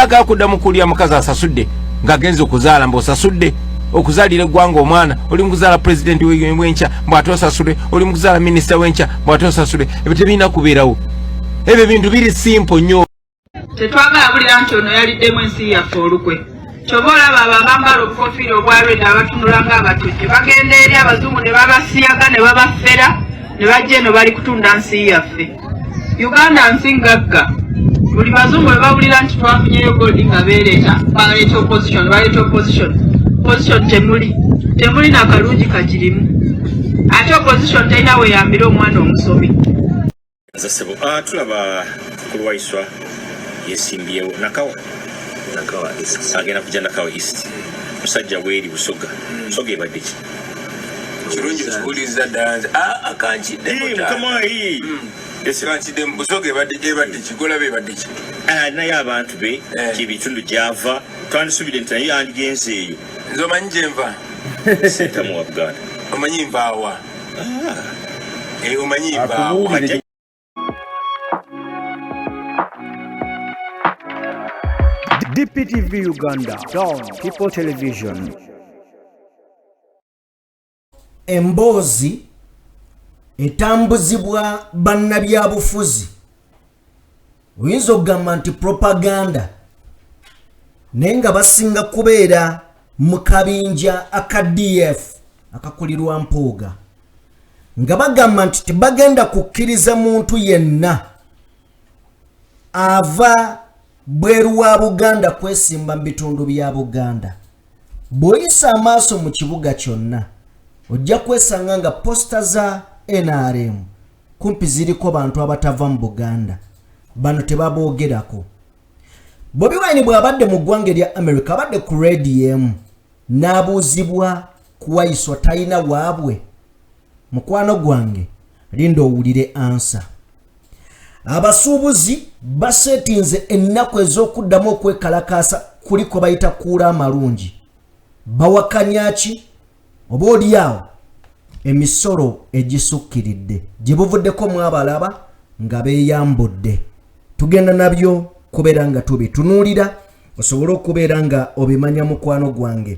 aga kudda mukulya mukazi asasudde ngagenze okuzaala mbosasudde okuzalira eggwanga omwana oli mukuzaala president w'encha mbwatosasule oli mukuzaala minisita w'encha mbwatosasule ebyo tebirina kubeerawo ebyo bintu biri simple nnyo tetwagala bulira nti ono yaliddemu ensi yaffe olukwe kyova olaba ababambala obukofiira obwalwedde abatunula ng'abatujju bagenda eri abazungu ne babasiyaga ne babafera ne bajja eno bali kutunda nsi yaffe Uganda nsi ngagga buli bazungu bwe bawulira nti twafunyeyo gold nga beereeta baleeta opposition temuli nakalungi kagirimu ate opposition terina weyambira omwana omusomi tulaba kulwaiswa yesimbyewo nakawa agenda kujja nakawa east musajja bweri busoga busoga ebadde ki kirungi okuwuliriza ddala nti akankiddemukamayi busoga ebadde kigola bebadde ki naye abantu be kibitundu gyava twandisubire nti naye yandigenze eyo nze omanyi gyenva sentamu wa buganda omanyi nvaawa omanyi nvaawa DPTV Uganda, Dawn People Television. Emboozi etambuzibwa bannabyabufuzi oyinza okugamba nti propaganda naye nga basinga kubeera mu kabinja aka DF akakulirwa Mpuuga nga bagamba nti tebagenda kukkiriza muntu yenna ava bweru wa Buganda kwesimba mu bitundu bya Buganda. Bw'oyisa amaaso mu kibuga kyonna ojja kwesanga nga posta za NRM kumpi ziriko bantu abatava mu Buganda bano tebaboogerako. Bobi Wine bw'abadde mu ggwanga erya America abadde ku Radio n'abuuzibwa kuwayiswa talina waabwe. Mukwano gwange linda owulire ansa. Abasuubuzi basetinze ennaku ez'okuddamu okwekalakaasa kuliko bayita kuula amalungi. Bawakanya ki? Oba oliawo emisolo egisukkiridde gye buvuddeko mwabalaba nga beeyambudde. Tugenda nabyo kubeera nga tubitunuulira osobola okubeera nga obimanya mukwano gwange.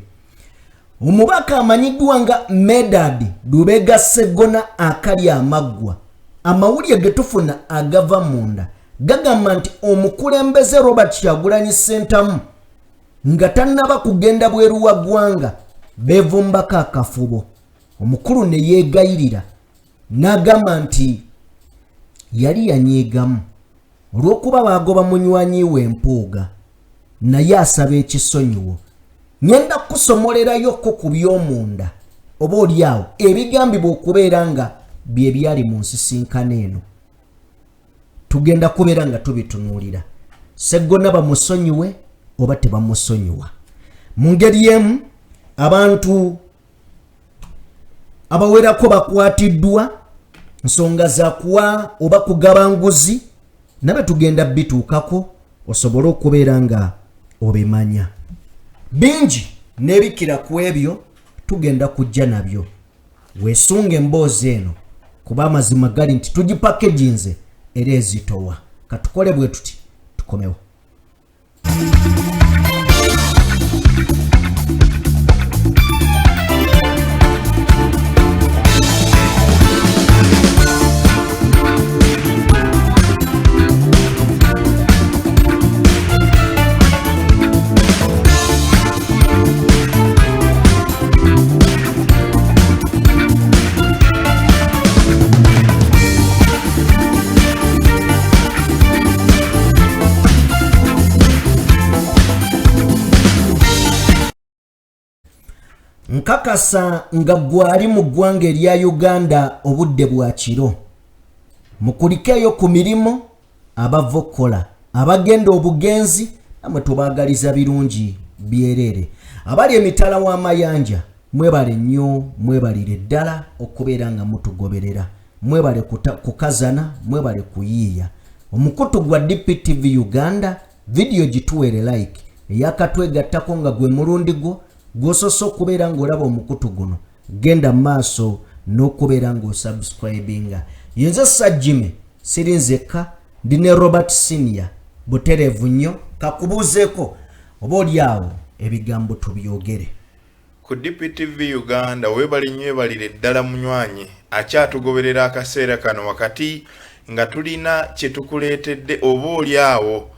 Omubaka amanyiddwa nga Medad Lubega Sseggona akali amaggwa amawulire getufuna agava munda gagamba nti omukulembeze Robert Kyagulanyi Ssentamu nga tannaba kugenda bweru wa ggwanga beevumbako akafubo. Omukulu ne yeegayirira n'agamba nti yali yanyeegamu olw'okuba baagoba munywanyi we Mpuuga naye asaba ekisonyiwo. Ngenda kusomolerayoko ku by'omunda oba oliawo ebigambibwa okubeera nga bye byali mu nsisinkano eno. Tugenda kubeera nga tubitunuulira. Sseggona bamusonyiwe oba tebamusonyiwa. Mu ngeri emu abantu abawerako bakwatiddwa nsonga za kuwa oba kugaba nguzi nabe tugenda bituukako osobole okubeera nga obimanya. Bingi nebikira ku ebyo tugenda kujja nabyo. Weesunga emboozi eno kuba amazima gali nti tugipakeginze era ezitowa. Katukole bwe tuti tukomewo. Nkakasa nga gwali mu ggwanga erya Uganda obudde bwa kiro. Mukulikeeyo ku mirimu abava okukola abagenda obugenzi namwe tubaagaliza birungi byerere. Abali emitala w'amayanja mwebale nnyo mwebalire ddala okubeera nga mutugoberera. Mwebale kukazana mwebale kuyiiya. Omukutu gwa DPTV Uganda video gituwere like eyakatwegattako nga gwe mulundi gwo gwososo okubeera ng'olaba omukutu guno genda maaso n'okubeera ng'osubscribinga. Yenze Sajjime sirinzeka ndi ne Robert Senior buterevu nnyo kakubuuzeeko oba oli awo ebigambo tubyogere ku DPTV Uganda webali nnyo ebalire ddala munywanyi akyatugoberera akaseera kano wakati nga tulina kye tukuleetedde oba oli awo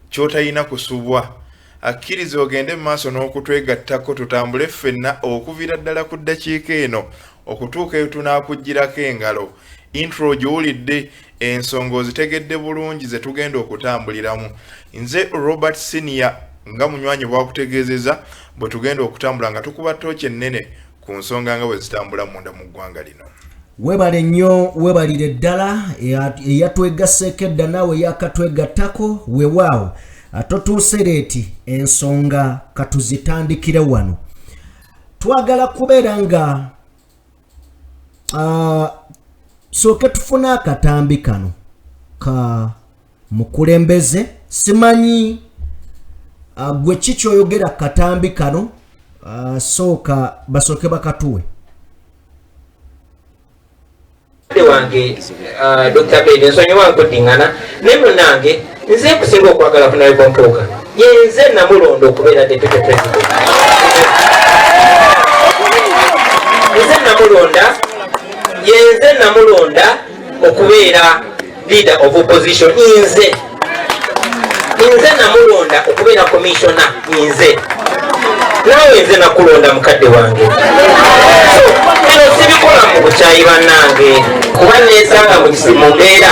ky'otalina kusubwa akkiriza ogende mu maaso n'okutwegattako tutambule ffenna okuviira ddala ku ddakiika eno okutuuka eyo tunaakuggyirako engalo intro gy'owulidde ensonga ozitegedde bulungi ze tugenda okutambuliramu nze Robert Senior nga munywanyi bwakutegeezeza bwe tugenda okutambula nga tukuba ttooki ennene ku nsonga nga bwe zitambula munda mu ggwanga lino webale nnyo webalire ddala eyatwegasseeko edda naawe yakatwegattako weewaawo atotuuse leeti ensonga katuzitandikire wano twagala kubeera nga sooke tufune akatambi kano ka mukulembeze simanyi gwe kikyoyogera katambi kano sooka basooke bakatuwe wange Dr. Bede nsonyiwa nkuddiŋŋana naye munnange nze kusinga okwagala kunawe bontuuka yenze namulondo okubeera deputy president yenze namulonda okubeera leader of opposition nze namulonda okubeera commissioner nze naawe nze nakulonda mukadde wange bino sibikola mu bukyayi bannange kuba neesanga mu mbeera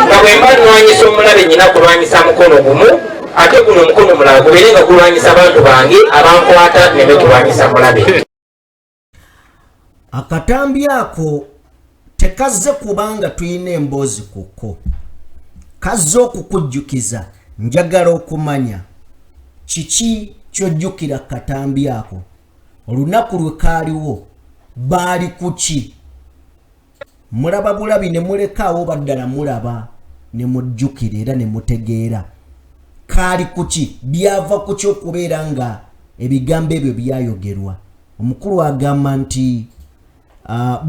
nga bwe mba nnwanyisa omulabe nyina kulwanyisa mukono gumu ate guno omukono mulala gubeere nga gulwanyisa abantu bange abankwata neme kulwanyisa mulabe akatambi ako tekazze kubanga tulina emboozi kuko kazze okukujjukiza njagala okumanya kiki kyojjukira katambi ako olunaku lwe kaaliwo baali kuki mulaba bulabi ne mulekaawo baddala mulaba ne mujjukira era ne mutegeera kaali kuki byava ku ky'okubeera nga ebigambo ebyo byayogerwa omukulu agamba nti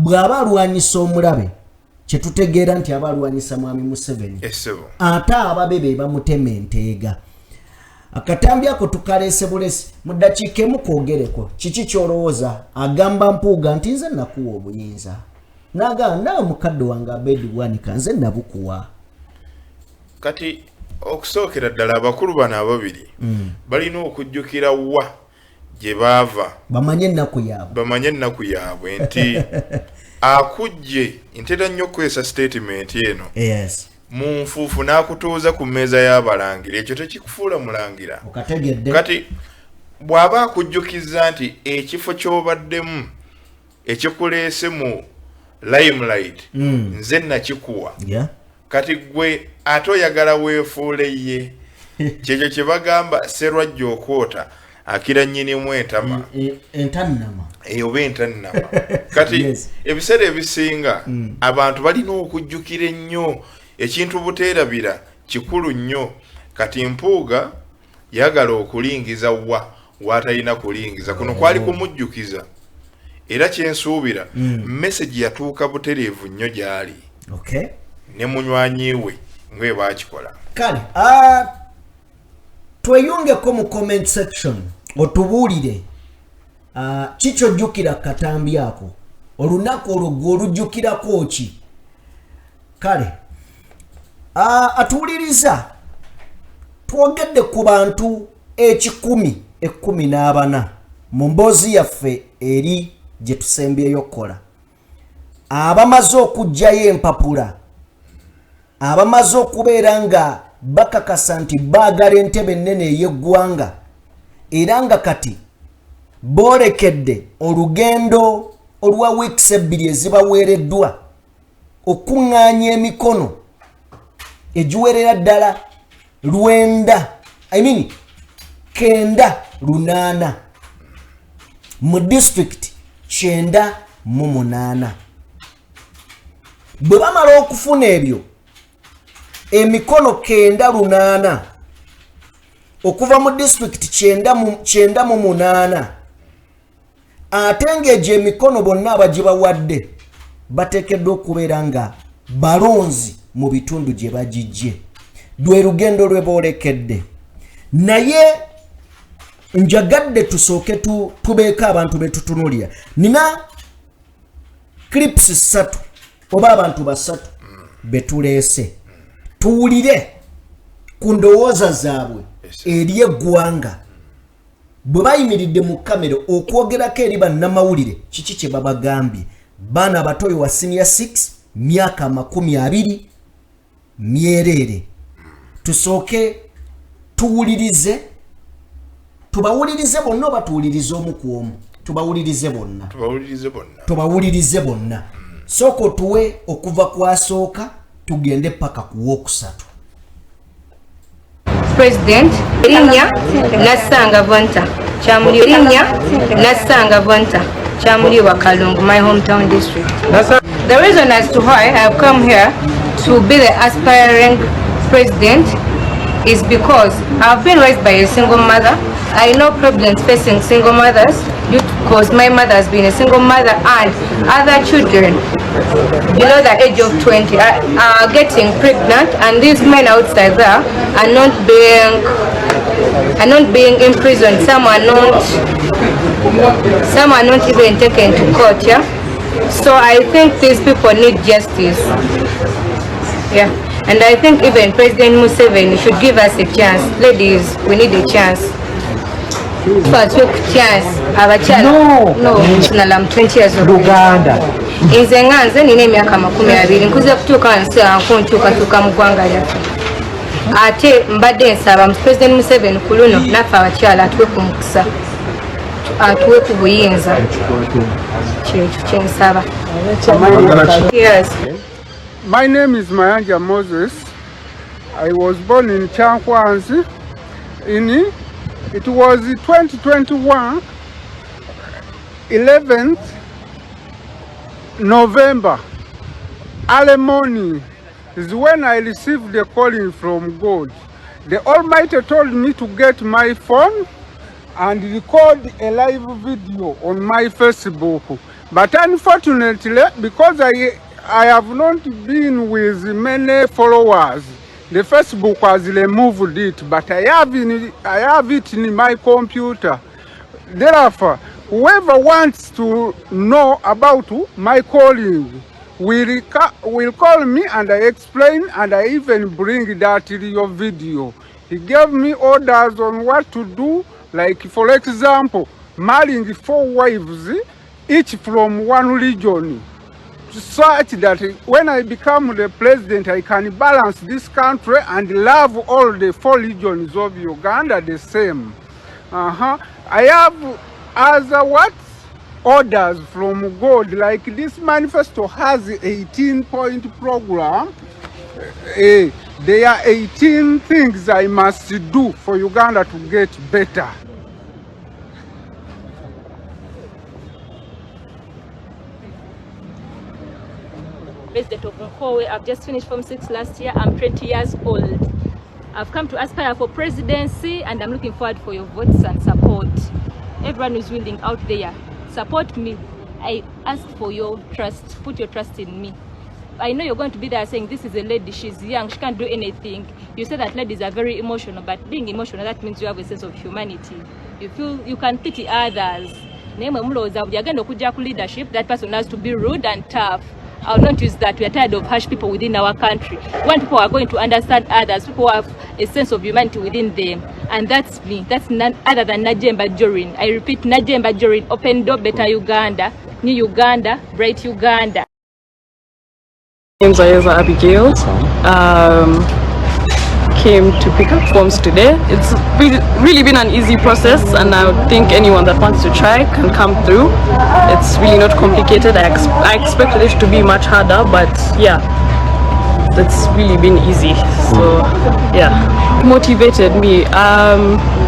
bw'aba alwanyisa omulabe kyetutegeera nti aba alwanyisa mwami Museveni ate ababe be bamutema enteega akatambi ako tukaleese bulesi mu ddakiika emu kwogereko kiki kyolowooza agamba Mpuuga nti nze nakuwa obuyinza n'agamba naawe mukadde wange Abedi Bwanika nze nabukuwa kati okusookera ddala abakulu bano ababiri balina okujjukira wa gye baava bamanye ennaku yaabwe nti akujje ntera nnyo okukozesa statement eno yes mu nfuufu n'akutuuza ku mmeeza y'abalangira ekyo tekikufuula mulangira kati bw'aba akujjukiza nti ekifo ky'obaddemu ekikuleese mu limelight nze nakikuwa kati gwe ate oyagala weefuule ye kyekyo kye bagamba serwajja okwota akira nnyinimu entama oba entannama kati ebiseera ebisinga abantu balina okujjukira ennyo ekintu buteerabira kikulu nnyo kati Mpuuga yagala okulingiza waatalina kulingiza kuno kwali kumujjukiza era kyensuubira message yatuuka butereevu nnyo gy'ali ne munywanyi we ngwe baakikola kale tweyungeko mu comment section otubuulire kikyojjukira katambi ako olunaku olwo gwe olujjukirako ki kale atuwuliriza twogedde ku bantu 114 mu mboozi yaffe eri gye tusembyeyo okukola abamaze okugjayo empapula abamaze okubeera nga bakakasa nti baagala entebe ennene ey'eggwanga era nga kati boolekedde olugendo olwa wiikisi 2 ezibaweereddwa okuŋŋaanya emikono egiwerera ddala 9 mu disitulikiti 98 bwe bamala okufuna ebyo emikono 98 okuva mu disitulikiti 98 ate ng'egyo emikono bonna abagibawadde bateekeddwa okubeera nga balonzi mu bitundu gye bagijje lwe lugendo lwe boolekedde naye njagadde tusooke tubeeko abantu betutunulira. Nina clips 3 oba abantu 3 betuleese tuwulire ku ndowooza zaabwe eri eggwanga bwe bayimiridde mu kamera okwogerako eri bannamawulire kiki kye babagambye. Baana abatoyo wa senior 6 myaka 20 myerere. Tusooke tuwulirize, tubawulirize bonna oba tuwulirize omu ku omu? Tubawulirize bonna. Soko tuwe okuva kwasooka tugende paka ku wokusatu. President Linnya Nassanga Vanta Chamuli Linnya Nassanga Vanta Chamuli wa Kalungu, my hometown district. The reason as to why I have come here to be the aspiring president is because I've been raised by a single mother. I know problems facing single mothers because my mother has been a single mother, and other children below the age of 20 are getting pregnant, and these men outside there are not being imprisoned. Some are not even taken to court. Yeah, so I think these people need justice. Yeah, and I think even President Museveni should give us a chance. Ladies, we need a chance. First, chance. No, I'm 20 years old. Uganda. Inze nganze nina emyaka 20 nkuze kutuuka nsa nkuntuuka mu ggwanga lyaffe. Ate mbadde nsaba President Museveni ku luno naffe abakyala atuwe ku mukisa, atuwe ku buyinza. Kyekyo kye nsaba. Yes. My name is Mayanja Moses. I was born in Chankwanzi. It was 2021, 11th November. Early morning is when I received a calling from God. The Almighty told me to get my phone and record a live video on my Facebook. But unfortunately, because I have not been with many followers, the Facebook has removed it, but I have it in my computer. Therefore, whoever wants to know about my calling will call me, and I explain, and I even bring that your video. He gave me orders on what to do, like for example, marrying 4 wives, each from one region, such that when I become the president, I can balance this country and love all the 4 regions of Uganda the same. I have other orders from God, like this manifesto has 18-point program. There are 18 things I must do for Uganda to get better. President of Nkowe. I've just finished Form 6 last year. I'm 20 years old. I've come to aspire for presidency, and I'm looking forward for your votes and support. Everyone who's willing out there, support me. I ask for your trust. Put your trust in me. I know you're going to be there saying this is a lady, she's young, she can't do anything. You say that ladies are very emotional, but being emotional, that means you have a sense of humanity. You feel you can pity others. Leadership, that person has to be rude and tough. I will not use that. We are tired of harsh people within our country. When people are going to understand others, people have a sense of humanity within them. And that's me. That's none other than Najemba Jorin. I repeat, Najemba Jorin. Open door, better Uganda. New Uganda, bright Uganda. My name is Ayeza Abigail. Came to pick up forms today. It's really been an easy process, and I would think anyone that wants to try can come through. It's really not complicated. I expected it to be much harder, but yeah, it's really been easy. So yeah, motivated me.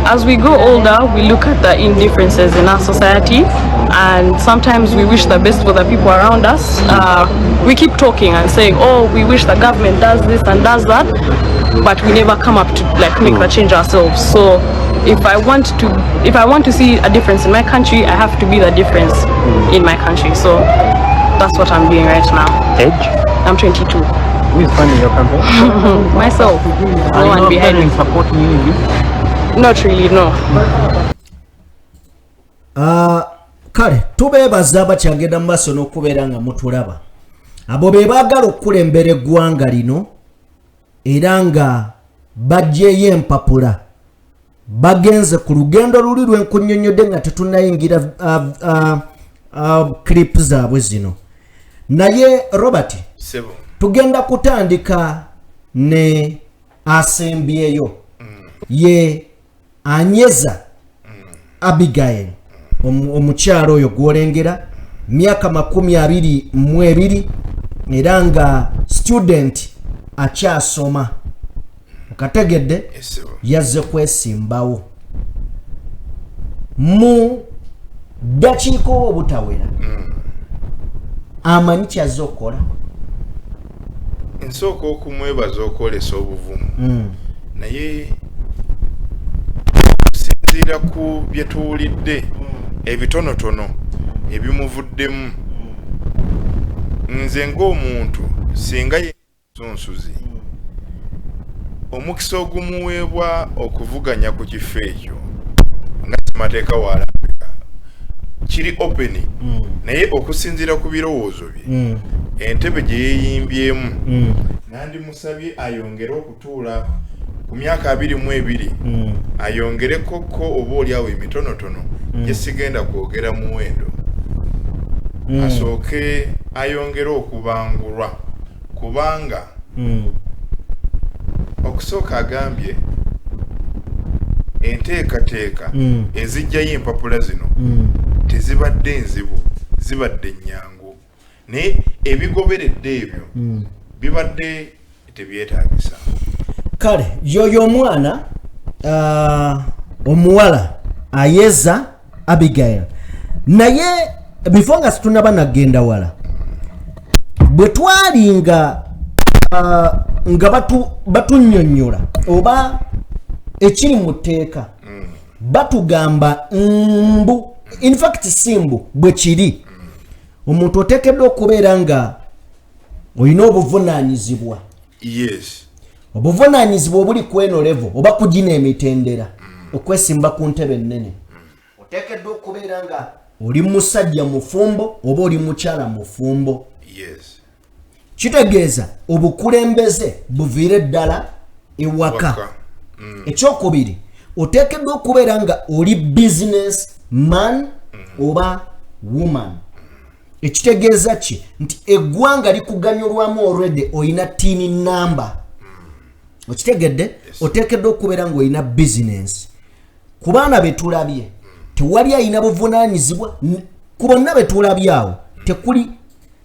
As we grow older, we look at the indifferences in our society, and sometimes we wish the best for the people around us. We keep talking and saying, oh, we wish the government does this and does that, but we never come up to like make the change ourselves. So if I want to see a difference in my country, I have to be the difference in my country. So that's what I'm doing right now. Age? I'm 22. Who is funding your campaign? Myself. No one behind me. Supporting you in this? Not really, no. Kale tubeebaza abakyagenda mu maaso n'okubeera nga mutulaba abo be baagala okukulembera eggwanga lino era nga baggyeyo empapula bagenze ku lugendo luli lwenkunnyonnyodde nga tetunnayingira clip zaabwe zino naye Robert tugenda kutandika ne asembyeyo ye Anyeza Abigail omukyalo oyo gwolengera myaka 22 era nga student akyasoma okategedde yazze kwesimbawo mu dakiika obutawera amanyi kyazze okukola nsooka okumwebaza okwolesa obuvumu naye okusinziira ku bye tuwulidde ebitonotono ebimuvuddemu nze ng'omuntu singa yensunsuzi omukisa ogumuweebwa okuvuganya ku kifo ekyo nga kimateeka waalabika kiri open naye okusinziira ku birowoozo bye entebe gye yeeyimbyemu nandimusabye ayongere okutuula ku myaka 22 ayongereko oba oliawo emitonotono gye sigenda kwogera muwendo asooke ayongere okubangulwa kubanga okusooka agambye enteekateeka ezijjayo empapula zino tezibadde nzibu zibadde nnyangu naye ebigoberedde ebyo bibadde tebyetaagisa kale yoyo omwana omuwala Anyeza Abigail naye before nga situnaba nagenda wala bwe twali nga batunnyonnyola oba ekiri mu tteeka batugamba mbu in fact simbu bwe kiri omuntu oteekeddwa okubeera nga olina obuvunaanyizibwa yes obuvunaanyizibwa obuli ku eno level oba kugina emitendera okwesimba ku ntebe ennene oteekeddwa okubeera nga oli musajja mufumbo oba oli mukyala mufumbo yes kitegeeza obukulembeze buviire ddala ewaka ekyokubiri oteekeddwa okubeera nga oli business man oba woman ekitegeeza ki nti eggwanga likuganyulwamu already oyina tiini namba okitegedde oteekeddwa okubeera nga oyina business ku baana betulabye tewali ayina buvunaanyizibwa ku bonna betulabye awo tekuli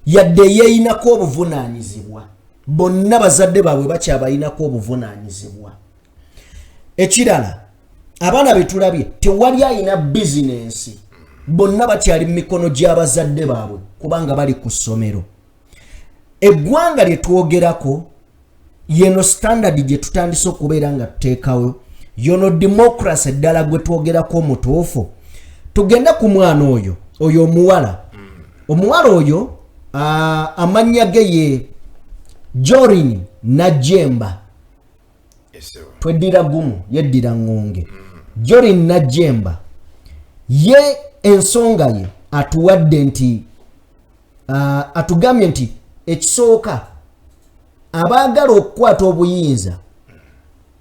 yadde yeeyinako obuvunaanyizibwa bonna bazadde baabwe bakyabayinako obuvunaanyizibwa ekirala abaana betulabye tewali ayina bizinensi bonna bakyali mu mikono gy'abazadde baabwe kubanga bali ku ssomero eggwanga lye twogerako yeno standard gye tutandise okubeera nga tuteekawo yono democracy eddala gwe twogerako omutuufu tugenda ku mwana oyo omuwala oyo amannya ge ye Jorin Najemba tweddira gumu yeddira ngonge Jorin Najemba ye ensonga ye atuwadde nti atugambye nti ekisooka abaagala okukwata obuyinza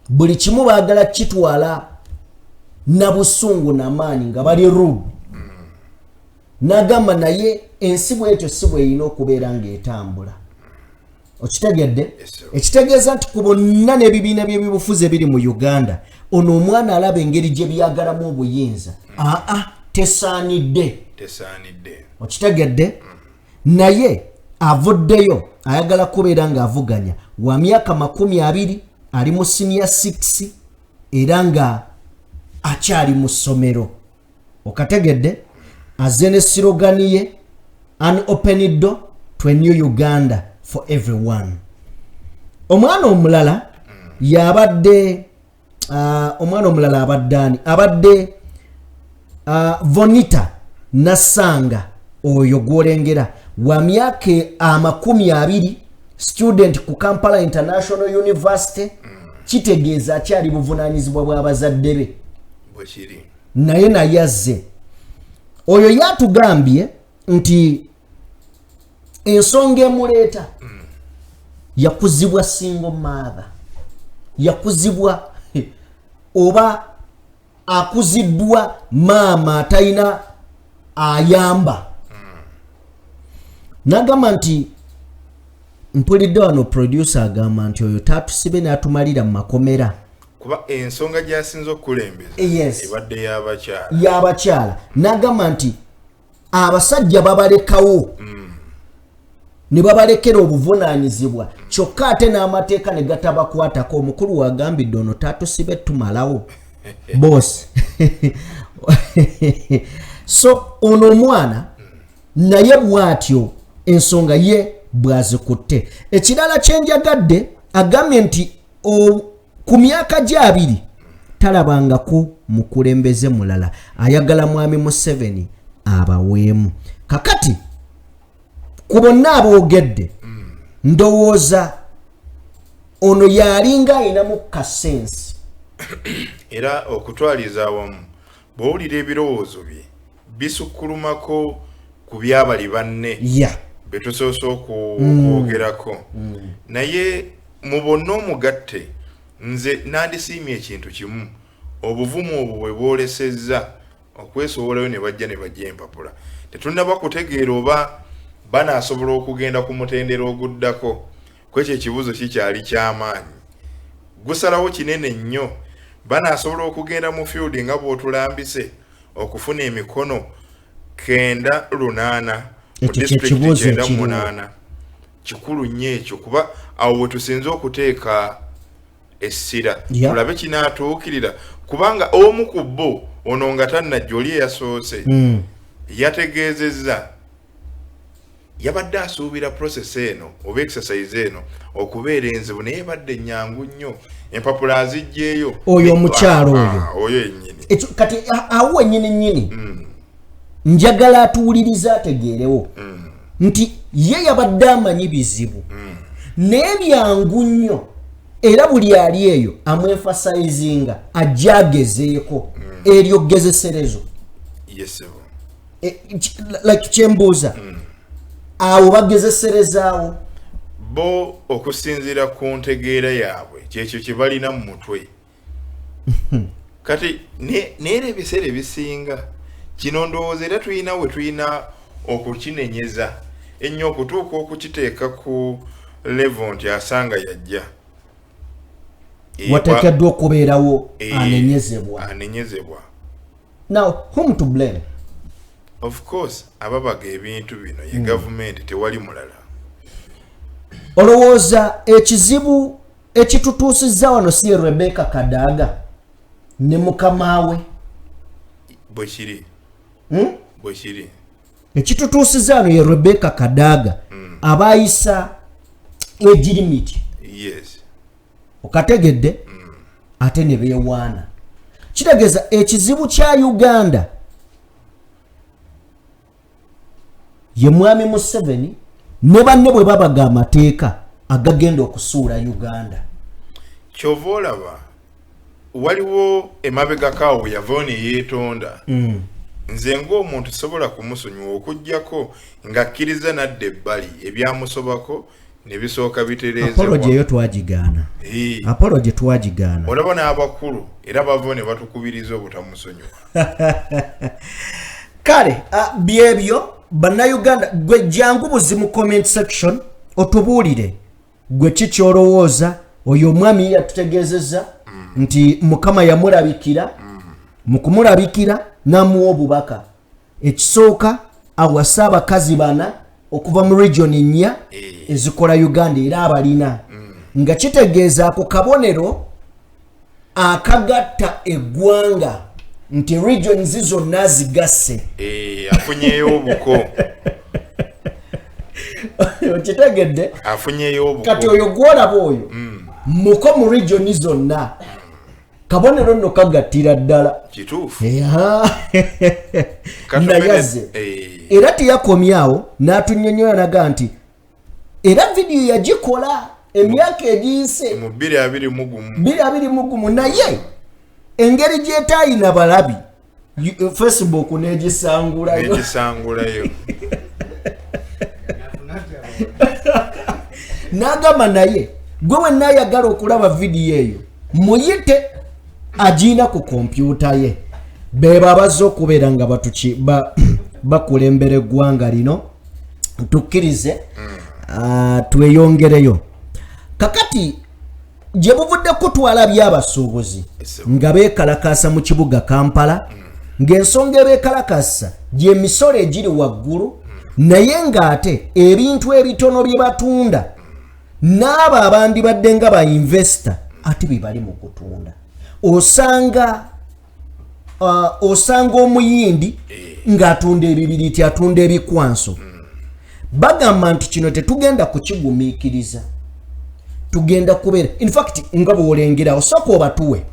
buli kimu baagala kitwala na busungu namaanyi nga bali rude n'agamba naye ensi bwekyo si bweyina okubeera ng'etambula okitegedde ekitegeeza nti ku bonna n'ebibiina by'ebyobufuzi ebiri mu Uganda ono omwana alaba engeri gye byagalamu obuyinza tesaanidde okitegedde naye avuddeyo ayagala kubeera ng'avuganya wa myaka 20 ali mu senior 6 era nga akyali mu ssomero okategedde azze ne sirogani ye an open door to a new Uganda for everyone. Omwana omulala yabadde omwana omulala abaddani abadde Vonita Nasanga oyo gwolengera wa myaka 20 student ku Kampala International University kitegeeza akyali buvunaanyizibwa bw'abazadde be bwekiri naye azze oyo yatugambye nti ensonga emuleeta yakuzibwa single mother yakuzibwa oba akuziddwa maama atalina ayamba nagamba nti mpulidde wano producer agamba nti oyo tatusibe n'atumalira mu makomera kuba ensonga gyasinza okukulembeza ebadde y'abakyala nagamba nti abasajja babalekawo ne babalekera obuvunaanyizibwa kyokka ate n'amateeka ne gatabakwatako omukulu wagambidde ono tatusibe tumalawo boss so ono omwana naye bw'atyo ensonga ye bwazikutte ekirala kyenjagadde agambye nti ku myaka gye 2 talabangako mukulembeze mulala ayagala mwami Museveni abaweemu kakati ku bonna aboogedde ndowooza ono yalinga ayinamu kasensi era okutwaliza awamu bw'owulira ebirowoozo bye bisukkulumako ku byabali banne betusoose okwogerako naye mu bonna omugatte nze nandisiimye ekintu kimu obuvumu obwo bwe bwolesezza okwesoboolayo ne bajja ne bajja empapula tetunnaba kutegeera oba banaasobola okugenda ku mutendera oguddako kwekyo ekibuuzo kikyali ky'amaanyi gusalawo kinene nnyo banaasobola okugenda mu field nga bw'otulambise okufuna emikono 9-8 mu disitulikiti 9-8 kikulu nnyo ekyo kuba awo we tusinze okuteeka essira tulabe kinaatuukirira kubanga omu ku bo ono nga tannajja oli eyasoose yategeezezza yabadde asuubira process eno oba exercise eno okubeera enzibu naye badde nnyangu nnyo empapula azijjeeyo oyo omukyalo oyo yennyini kati awo wennyini njagala atuwuliriza ategeerewo nti ye yabadde amanyi bizibu naye byangu nnyo era buli ali eyo amwefasaizinga ajja agezeeko eryo gezeserezo like kyembuuza awo bagezeserezaawo bo okusinziira ku ntegeera yaabwe kyekyo kye balina mu mutwe kati neera ebiseera ebisinga kino ndowooza era tulina we tulina okukinenyeza ennyo okutuuka okukiteeka ku level nti asanga yajja wateekeddwa okubeerawo anenyezebwa now whom to blame of course ababaga ebintu bino ye gavumenti tewali mulala olowooza ekizibu ekitutuusizza wano si Rebecca Kadaga ne mukamaawe bwekiri ekitutuusizza wano ye Rebecca Kadaga abayisa egirimiti okategedde ate ne beewaana kitegeeza ekizibu kya Uganda ye mwami Museveni ne banne bwe babaga amateeka agagenda okusuula Uganda kyova olaba waliwo emabega kaawo yavaayo ne yeetonda nze ng'omuntu sobola kumusonyiwa okuggyako ng'akkiriza nadda ebbali ebyamusobako ne bisooka bitereezebwa apology eyo twagigaana apology twagigaana olaba n'abakulu era bavaayo ne batukubiriza obutamusonyiwa kale byebyo bannayuganda gwe jangu buzi mu comment section otubuulire gwe kikyolowooza oyo omwami yatutegeezezza nti mukama yamulabikira mu kumulabikira n'amuwa obubaka ekisooka awasa abakazi bana okuva mu region 4 ezikola Uganda era abalina nga kitegeeza ako kabonero akagatta eggwanga nti regions zonna zigasse afunyeyo obuko okitegedde afunyeyo obuko kati oyo gwolaba oyo muko mu region zonna kabonero nno kagattira ddala kituufu nayaze era teyakomyawo n'atunnyonnyola naga nti era vidiyo yagikola emyaka egiyise mu 2020 2020 naye engeri gyetayina balabi Facebook negisangulayo n'agamba naye gwe wenna ayagala okulaba vidiyo eyo muyite agiina ku kompyuta ye beba abazze okubeera nga bakulembera eggwanga lino tukkirize tweyongereyo kakati gye buvuddeko twalabye abasuubuzi nga beekalakasa mu kibuga Kampala ng'ensonga ebeekalakasa gy'emisolo egiri waggulu naye ng'ate ebintu ebitono bye batunda n'abo abandibadde nga ba investor ate bibali mu kutunda osanga omuyindi ng'atunda ebibiriti atunda ebikwanso bagamba nti kino tetugenda kukigumiikiriza tugenda kubeera in fact nga bw'olengera osooka obatuwe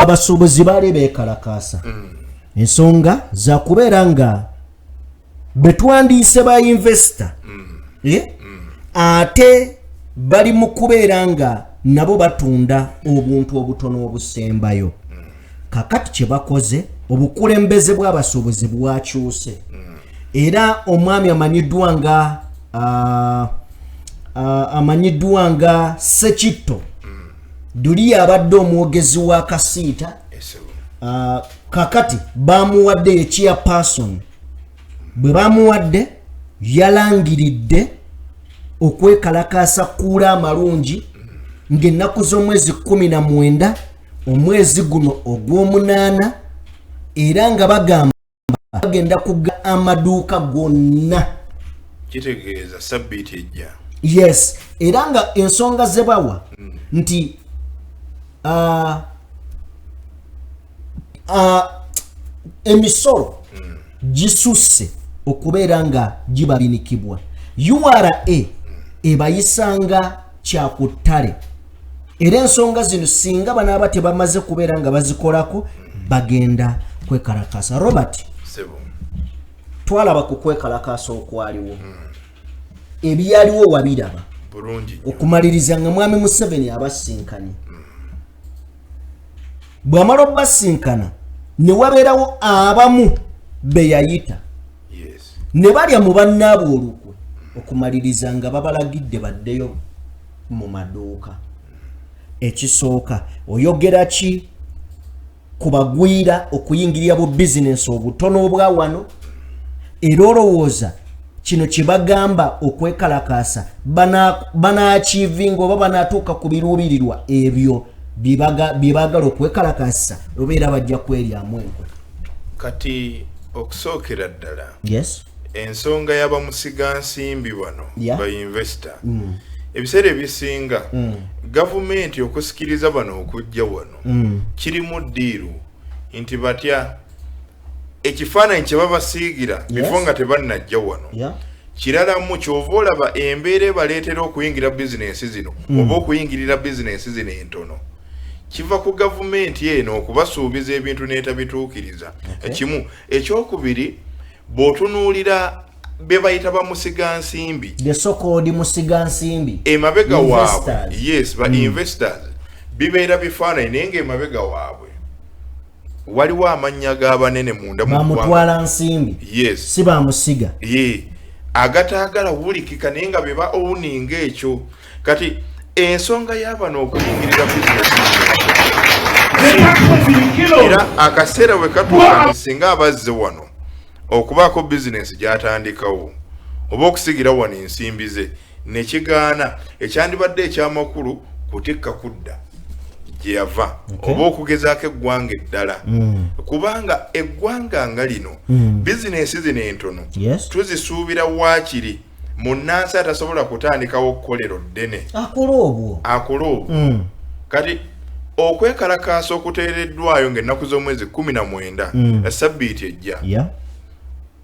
abasuubuzi baali beekalakaasa ensonga za kubeera nga betwandiise ba investor ate bali mu kubeera nga nabo batunda obuntu obutono obusembayo kakati kye bakoze obukulembeze bw'abasuubuzi bwakyuse era omwami amanyiddwa nga Sekitto Duli abadde omwogezi wa Kasiita kakati bamuwadde ye chairperson bwe bamuwadde yalangiridde okwekalakaasa kuula amalungi ng'ennaku z'omwezi 19 omwezi guno ogw'omunaana era nga bagamba bagenda kugga amaduuka gonna kitegeeza sabbiiti ejja yes era nga ensonga ze bawa nti emisolo gisusse okubeera nga gibabinikibwa URA ebayisanga kyakuttale era ensonga zino singa banaaba tebamaze kubeera nga bazikolako bagenda kwekalakaasa Robert twalaba ku kwekalakaasa okwaliwo ebyaliwo wabiraba okumaliriza nga mwami Museveni abasinkanye bw'amala obbasinkana ne wabeerawo abamu be yayita ne balya mu bannaabwe olukwe okumaliriza nga babalagidde baddeyo mu maduuka ekisooka oyogera ki kubagwira okuyingirira bu bizinesi obutono obwa wano era olowooza kino kye bagamba okwekalakaasa banaachivinga oba banaatuuka ku biruubirirwa ebyo bibagala okwekalakaasa obeera bajja kweryamu enkwe kati okusookera ddala yes ensonga y'abamusiga nsimbi wano ba investor ebiseera ebisinga gavumenti okusikiriza bano okujja wano kirimu ddiiru nti batya ekifaananyi kye babasiigira bifo nga tebannajja wano kiralamu kyova olaba embeera ebaleetera okuyingira bizinensi zino oba okuyingirira bizinensi zino entono kiva ku gavumenti eno okubasuubiza ebintu n'etabituukiriza ekimu ekyokubiri bw'otunuulira be bayita bamusiga nsimbi the so-called musiga nsimbi emabega waabwe yes ba investors bibeera bifaananyi naye ng'emabega waabwe waliwo amannya g'abanene munda bamutwala nsimbi yes si bamusiga agataagala wulikika naye nga beba owuninga ekyo kati ensonga y'abano okuyingirira bizinesi era akaseera bwe katuuka singa abazze wano okubaako bizinesi gy'atandikawo oba okusigira wano ensimbi ze nekigaana ekyandibadde ekyamakulu kutikka kudda gye yava oba okugezaako eggwanga eddala kubanga eggwanga nga lino bizinesi zino entono tuzisuubira waakiri munnansi atasobola kutandikawo kkolero ddene akola obwo kati okwekalakaasa okuteereddwayo ng'ennaku z'omwezi 19 sabbiiti ejja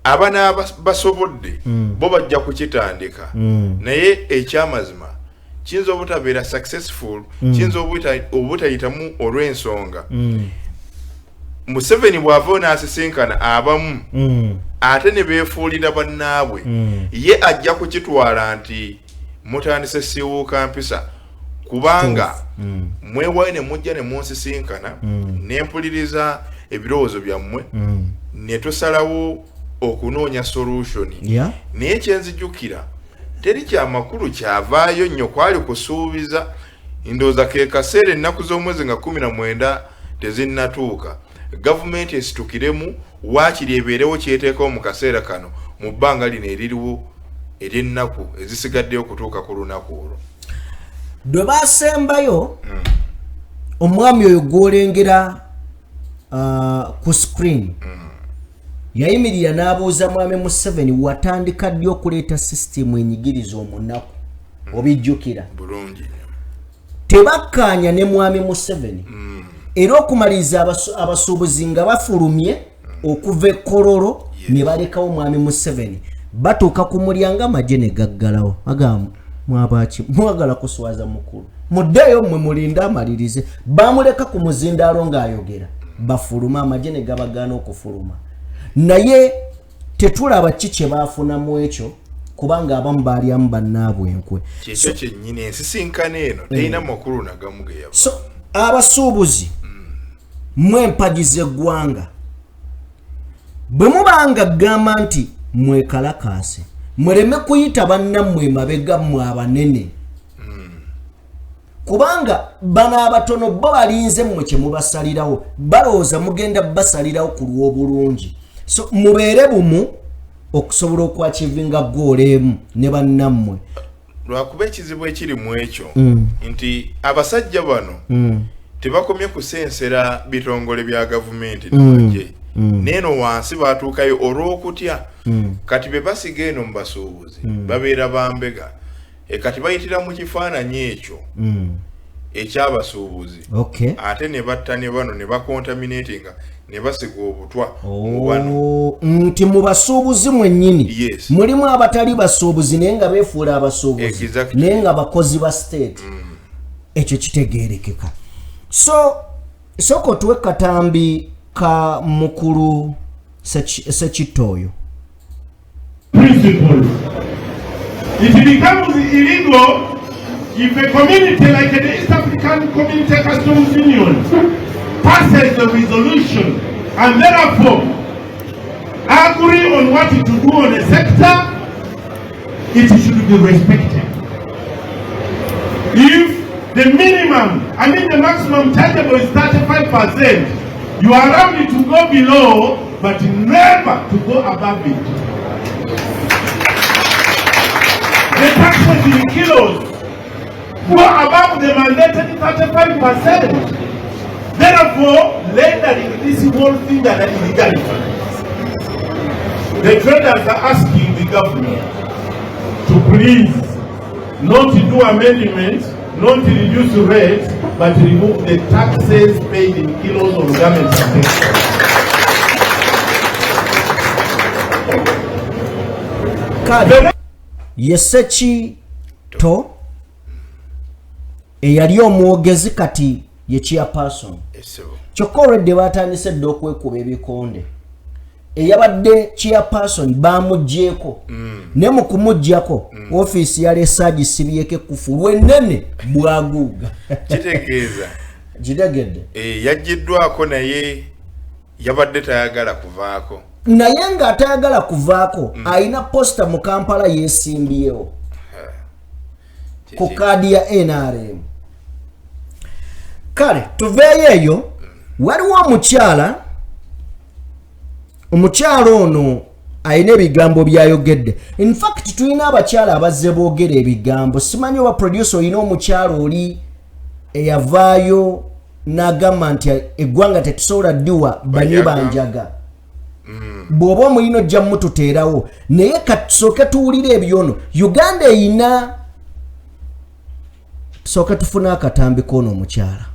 abana basobodde bo bajja kukitandika naye ekyamazima kiyinza obutabeera successful kiyinza obutayitamu olw'ensonga Museveni bw'ava n'asisinkana abamu ate ne beefuulira bannaabwe ye ajja kukitwala nti mutandise siwuuka mpisa kubanga mwewayo ne mujja ne munsisinkana ne mpuliriza ebirowoozo byammwe ne tusalawo okunoonya solution naye kyenzijjukira teri kyamakulu kyavaayo nnyo kwali kusuubiza ndowooza ke kaseera ennaku z'omwezi nga 19 tezinnatuuka gavumenti esitukiremu waakiri ebeerewo kyeteekawo mu kaseera kano mu bbanga lino eririwo ery'ennaku ezisigaddeyo okutuuka ku lunaku olwo dwe baasembayo omwami oyo gw'olengera ku screen yayimirira n'abuuza mwami Museveni watandika ddi okuleeta sisitemu enyigiriza omunaku obijjukira bulungi tebakkaanya ne mwami Museveni era okumaliriza abasuubuzi nga bafulumye okuva ekkololo ne balekawo mwami Museveni batuuka ku mulyango amagye ne gaggalawo agamu mwabaki mwagala kuswaza mukulu muddeyo mmwe mulinda amalirize bamuleka ku muzindaalo ng'ayogera bafuluma amagye ne gabagaana okufuluma naye tetulaba ki kye baafunamu ekyo kubanga abamu baalyamu bannaabwe enkwe kyekyo kyennyini ensisinkano eno terina makulu nagamu ge yava so abasuubuzi mmwe empagi z'eggwanga bwe mubanga gamba nti mwekalakaase muleme kuyita bannammwe mabega mmwe abanene kubanga bano abatono bo balinze mmwe kye mubasalirawo balowooza mugenda basalirawo ku lw'obulungi so mubeere bumu okusobola okwachivinga goal emu ne bannammwe lwakuba ekizibu ekiri mu ekyo nti abasajja bano tebakomye kusensera bitongole bya gavumenti n'amagye neeno wansi baatuukayo olw'okutya kati be basiga eno mu basuubuzi babeera bambega kati bayitira mu kifaananyi ekyo ekyabasuubuzi ate ne batta ne bano ne bakontaminatinga ne basiga obutwa mu bano nti mu basuubuzi mwennyini mulimu abatali basuubuzi naye nga beefuula abasuubuzi naye nga bakozi ba state ekyo kitegeerekeka so soko tuwe katambi ka mukulu Sekitoyo principle. It becomes illegal if a community like the East African Community Customs Union passes a resolution and therefore agree on what to do on a sector, it should be respected. If the minimum, the maximum chargeable is 35%, you are allowed to go below, but never to go above it. The taxes in kilos go above the mandated 35%. Therefore, rendering this whole thing an illegality. The traders are asking the government to please not do amendments, not reduce rates, but remove the taxes paid in kilos on garments and textiles. Yesekito eyali omwogezi kati ye chairperson kyokka olwedde batandise dde okwekuba ebikonde eyabadde chairperson bamuggyeko ne mu kumuggyako ofiisi yaleese agisibyeko ekkufu lwennene bwaguuga kitegeeza gitegedde yaggiddwako naye yabadde tayagala kuvaako naye ng'atayagala kuvaako alina posta mu Kampala yeesimbyewo ku kaadi ya NRM. Kale tuveeyo eyo waliwo omukyala ono ayina ebigambo byayogedde. In fact tulina abakyala abazze boogera ebigambo. Simanyi oba producer olina omukyala oli eyavaayo n'agamba nti eggwanga tetusobola ddiwa banywi banjaga. Bw'oba omulina ojja mututeerawo naye katusooke tuwulire ebyono. Uganda eyina tusooke tufune akatambi k'ono omukyala.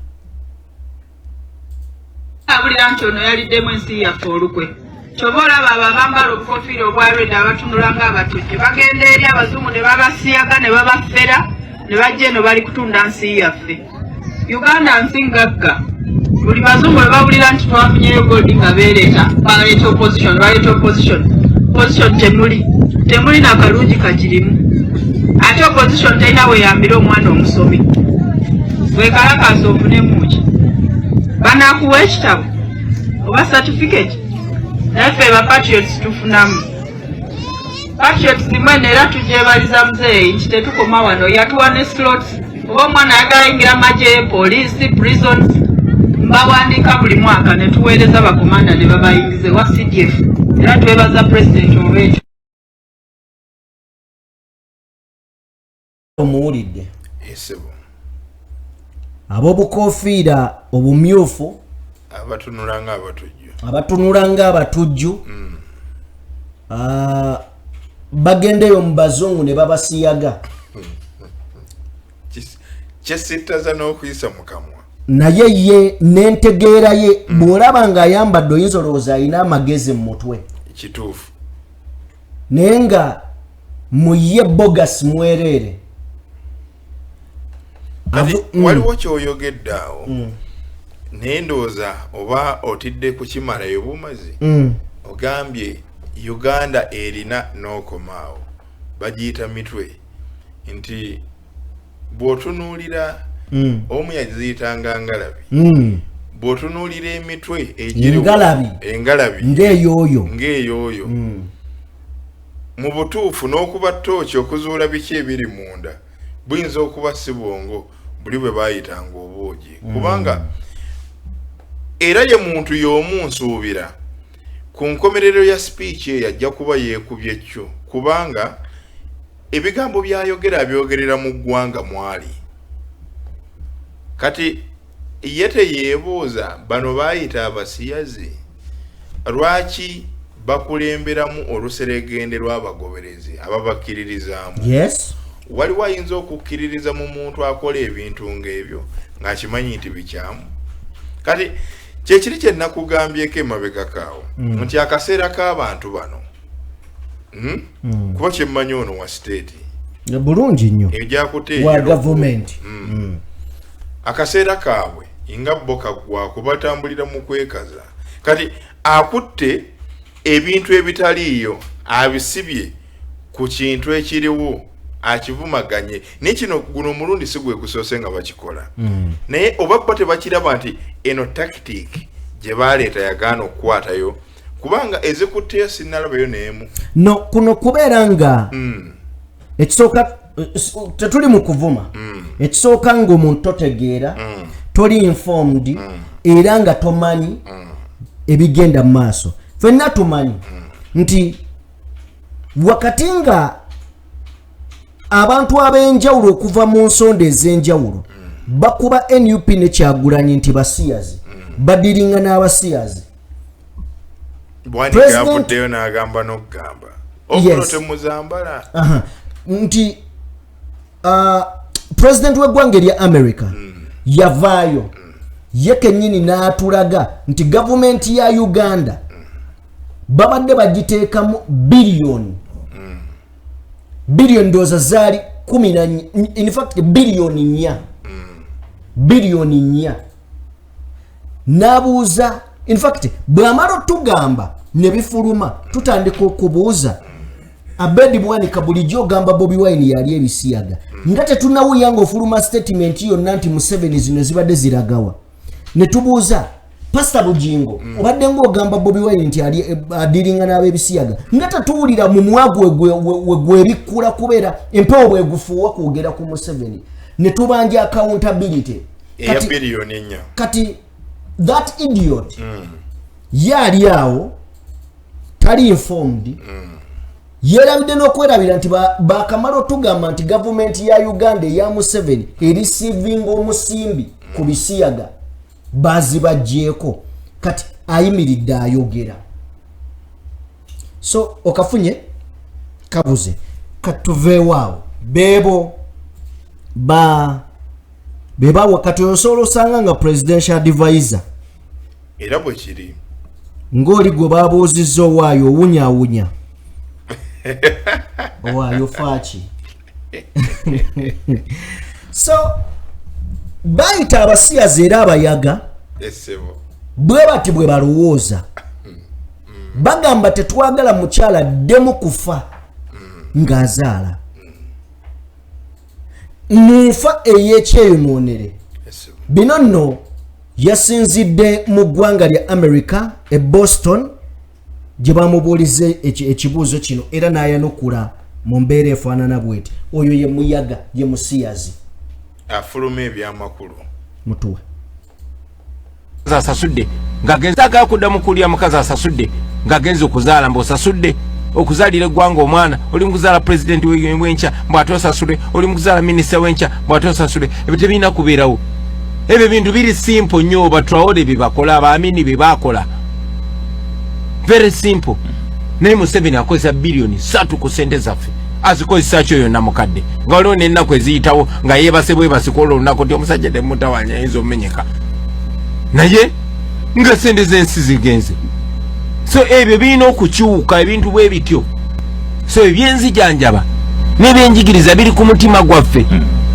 Abulira nti ono yaliddemu ensi yaffe olukwe. Kyova olaba abo abambala obukofiira obwa red abatunula ng'abatujju bagenda eri abazungu ne babasiyaga ne babafera ne bajja eno bali kutunda nsi yaffe. Uganda nsi ngagga. Buli bazungu bwe bawulira nti twafunyeyo gold nga beereeta baleeta opposition baleeta opposition temuli n'akalungi kagirimu. Ate opposition terina weeyambira omwana omusomi. Weekalakaasa ofunemu ki? Banaakuwa ekitabo oba certificate naye ffe ba patriots tufunamu. Patriots mwene era tugyebaliza muzeeyi nti tetukoma wano yatuwa ne slots oba omwana ayagala yingira magye poliisi prisons mbawandiika buli mwaka ne tuweereza bakomanda ne babayingize wa CDF era twebaza president olwekyo. Omuwulidde esebo ab'obukofiira obumyufu abatunula ng'abatujju bagendeyo mu bazungu ne babasiyaga. kyesittaza n'okuyisa mu kamwa. Naye ye n'entegeera ye bw'olaba ng'ayambadde oyinza olowooza alina amagezi mu mutwe. Kituufu. Naye nga mu ye bogas mwereere. Waliwo ky'oyogedde awo naye ndowooza oba otidde kukimalayo bumazi. Ogambye Uganda erina n'okomaawo bagiyita mitwe nti bw'otunuulira omu yaziyitanga ngalabi bw'otunuulira emitwe engalabi ng'eyooyo mu butuufu n'okuba ttooki okuzuula biki ebiri munda buyinza okuba si bwongo buli bwe baayitanga obwogi kubanga era ye muntu y'omu nsuubira ku nkomerero ya speech ye yajja kuba yeekubye kyo kubanga ebigambo byayogera abyogerera mu ggwanga mwali kati ye teyeebuuza bano baayita abasiyazi lwaki bakulemberamu oluseregende lw'abagoberezi ababakkiririzaamu. Waliwo ayinza okukkiririza mu muntu akola ebintu ng'ebyo ng'akimanyi nti bikyamu. Kati kyekiri kye nakugambyeko emabega kaawo nti akaseera k'abantu bano kuba kyemmanyi ono wa state bulungi nnyo wa gavumenti akaseera kaabwe nga bo kaggwako batambulira mu kwekaza kati akutte ebintu ebitaliiyo abisibye ku kintu ekiriwo akivumaganye nekino guno omulundi si gwe gusoose nga bakikola naye oba kuba tebakiraba nti eno tactic gye baleeta yagaana okukwatayo kubanga ezikutteyo sinnalabayo n'emu no kuno kubeera nga ekisooka tetuli mu kuvuma ekisooka ng'omuntu totegeera toli informed era nga tomanyi ebigenda mu maaso ffenna tumanyi nti wakati nga abantu ab'enjawulo okuva mu nsonda ez'enjawulo bakuba NUP ne Kyagulanyi nti basiyazi badiringa n'abasiyazi bw'avuddeyo n'agamba n'okugamba okuno temuzambala nti president w'eggwanga erya America yavaayo ye kennyini n'atulaga nti gavumenti ya Uganda babadde bagiteekamu biliyoni ndowooza zaali 10 in fact biliyoni 4 n'abuuza in fact bw'amala otugamba ne bifuluma tutandika okubuuza Abedi Bwanika bulijjo ogamba Bobi Wine yali ebisiyaga nga tetunawulira ng'ofuluma statement yonna nti Museveni zino zibadde ziragawa ne tubuuza Pastor Bujingo obadde ng'ogamba Bobi Wine nti adiringa n'ab'ebisiyaga nga tatuwulira mu mwagu gwebikkula kubeera empewo bwegufuuwa kwogera ku Museveni ne tubanja accountability kati that idiot yali awo tali informed yerabide n'okwerabira nti bakamala otugamba nti gavumenti ya Uganda ya Museveni ereceiving omusimbi ku bisiyaga bazibajjeeko kati ayimiridde ayogera so okafunye kabuze katuveewaawo beebo beba wakati osobola osanga nga presidential advisor era bwe kiri ng'oli gwe babuuzizza owaayo owunyaawunya owaayo faaki so bayita abasiyazi era abayaga bwe bati bwe balowooza bagamba tetwagala mukyala ddemu kufa ng'azaala mufa ey'ekyeyonoonere bino nno yasinzidde mu ggwanga lya America e Boston gye bamubuulize ekibuuzo kino era n'ayanukula mu mbeera efaanana bweti oyo ye muyaga ye musiyazi afuluma ebyamakulu mutuwe asasudde ng'agenze akakudda mu kulya mukazi asasudde ng'agenze okuzaala mb'osasudde okuzaalira eggwanga omwana oli mukuzaala pulezidenti w'enkya mbw'ate osasule oli mukuzaala minisita w'enkya mbw'ate osasule ebyo tebirina kubeerawo ebyo bintu biri simple nnyo batrawole bye bakola abaamini bye baakola very simple naye Museveni akozesa biliyoni 3 ku ssente zaffe azikozesa kyo yonna mukadde nga waliwo n'ennaku eziyitawo nga yeebase bwebasika olwo olunaku nti omusajja temutawanya ayinza omumenyeka naye nga ssente z'ensi zigenze so ebyo birina okukyuka ebintu bwe bityo so ebyenzijanjaba n'ebyenjigiriza biri ku mutima gwaffe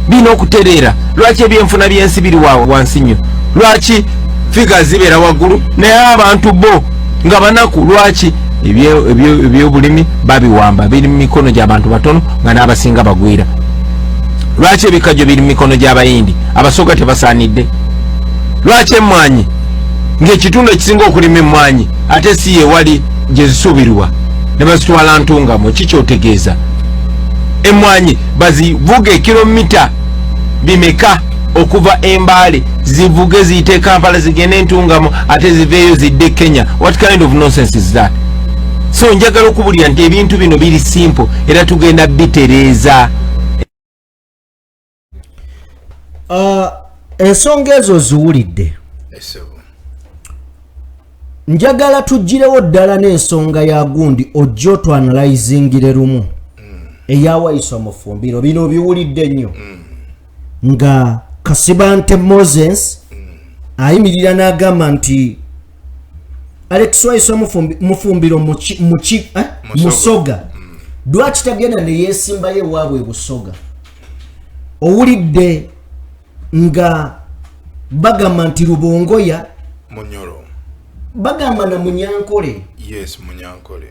birina okutereera lwaki ebyenfuna by'ensi biri wansi nnyo lwaki figa zibeera waggulu naye abantu bo nga banaku lwaki ebyobulimi babiwamba biri mu mikono gy'abantu batono nga n'abasinga bagwira lwaki ebikajjo biri mu mikono gy'abayindi abasoga tebasaanidde lwaki emmwanyi ng'ekitundu ekisinga okulima emmwanyi ate si yewali gye zisuubirwa ne bazitwala ntungamo kikyotegeeza emmwanyi bazivuga ekilomita bimeka okuva Embaale zivuge ziyite Kampala zigende ntungamo ate ziveeyo zidde Kenya. What kind of nonsense is that? So njagala okubulira nti ebintu bino biri simple era tugenda bitereeza. Ensonga ezo ziwulidde. Njagala tugirewo ddala n'ensonga ya gundi ojjo twanalizingire lumu eyawaiswa mu Fumbiro bino biwulidde nnyo nga Kasibante Moses ayimirira n'agamba nti Alex waiswa mu Fumbiro Musoga lwaki tagenda ne yeesimba ye waabwe Busoga owulidde nga bagamba nti Rubongoya Munyoro bagamba na Munyankole. Yes, Munyankole.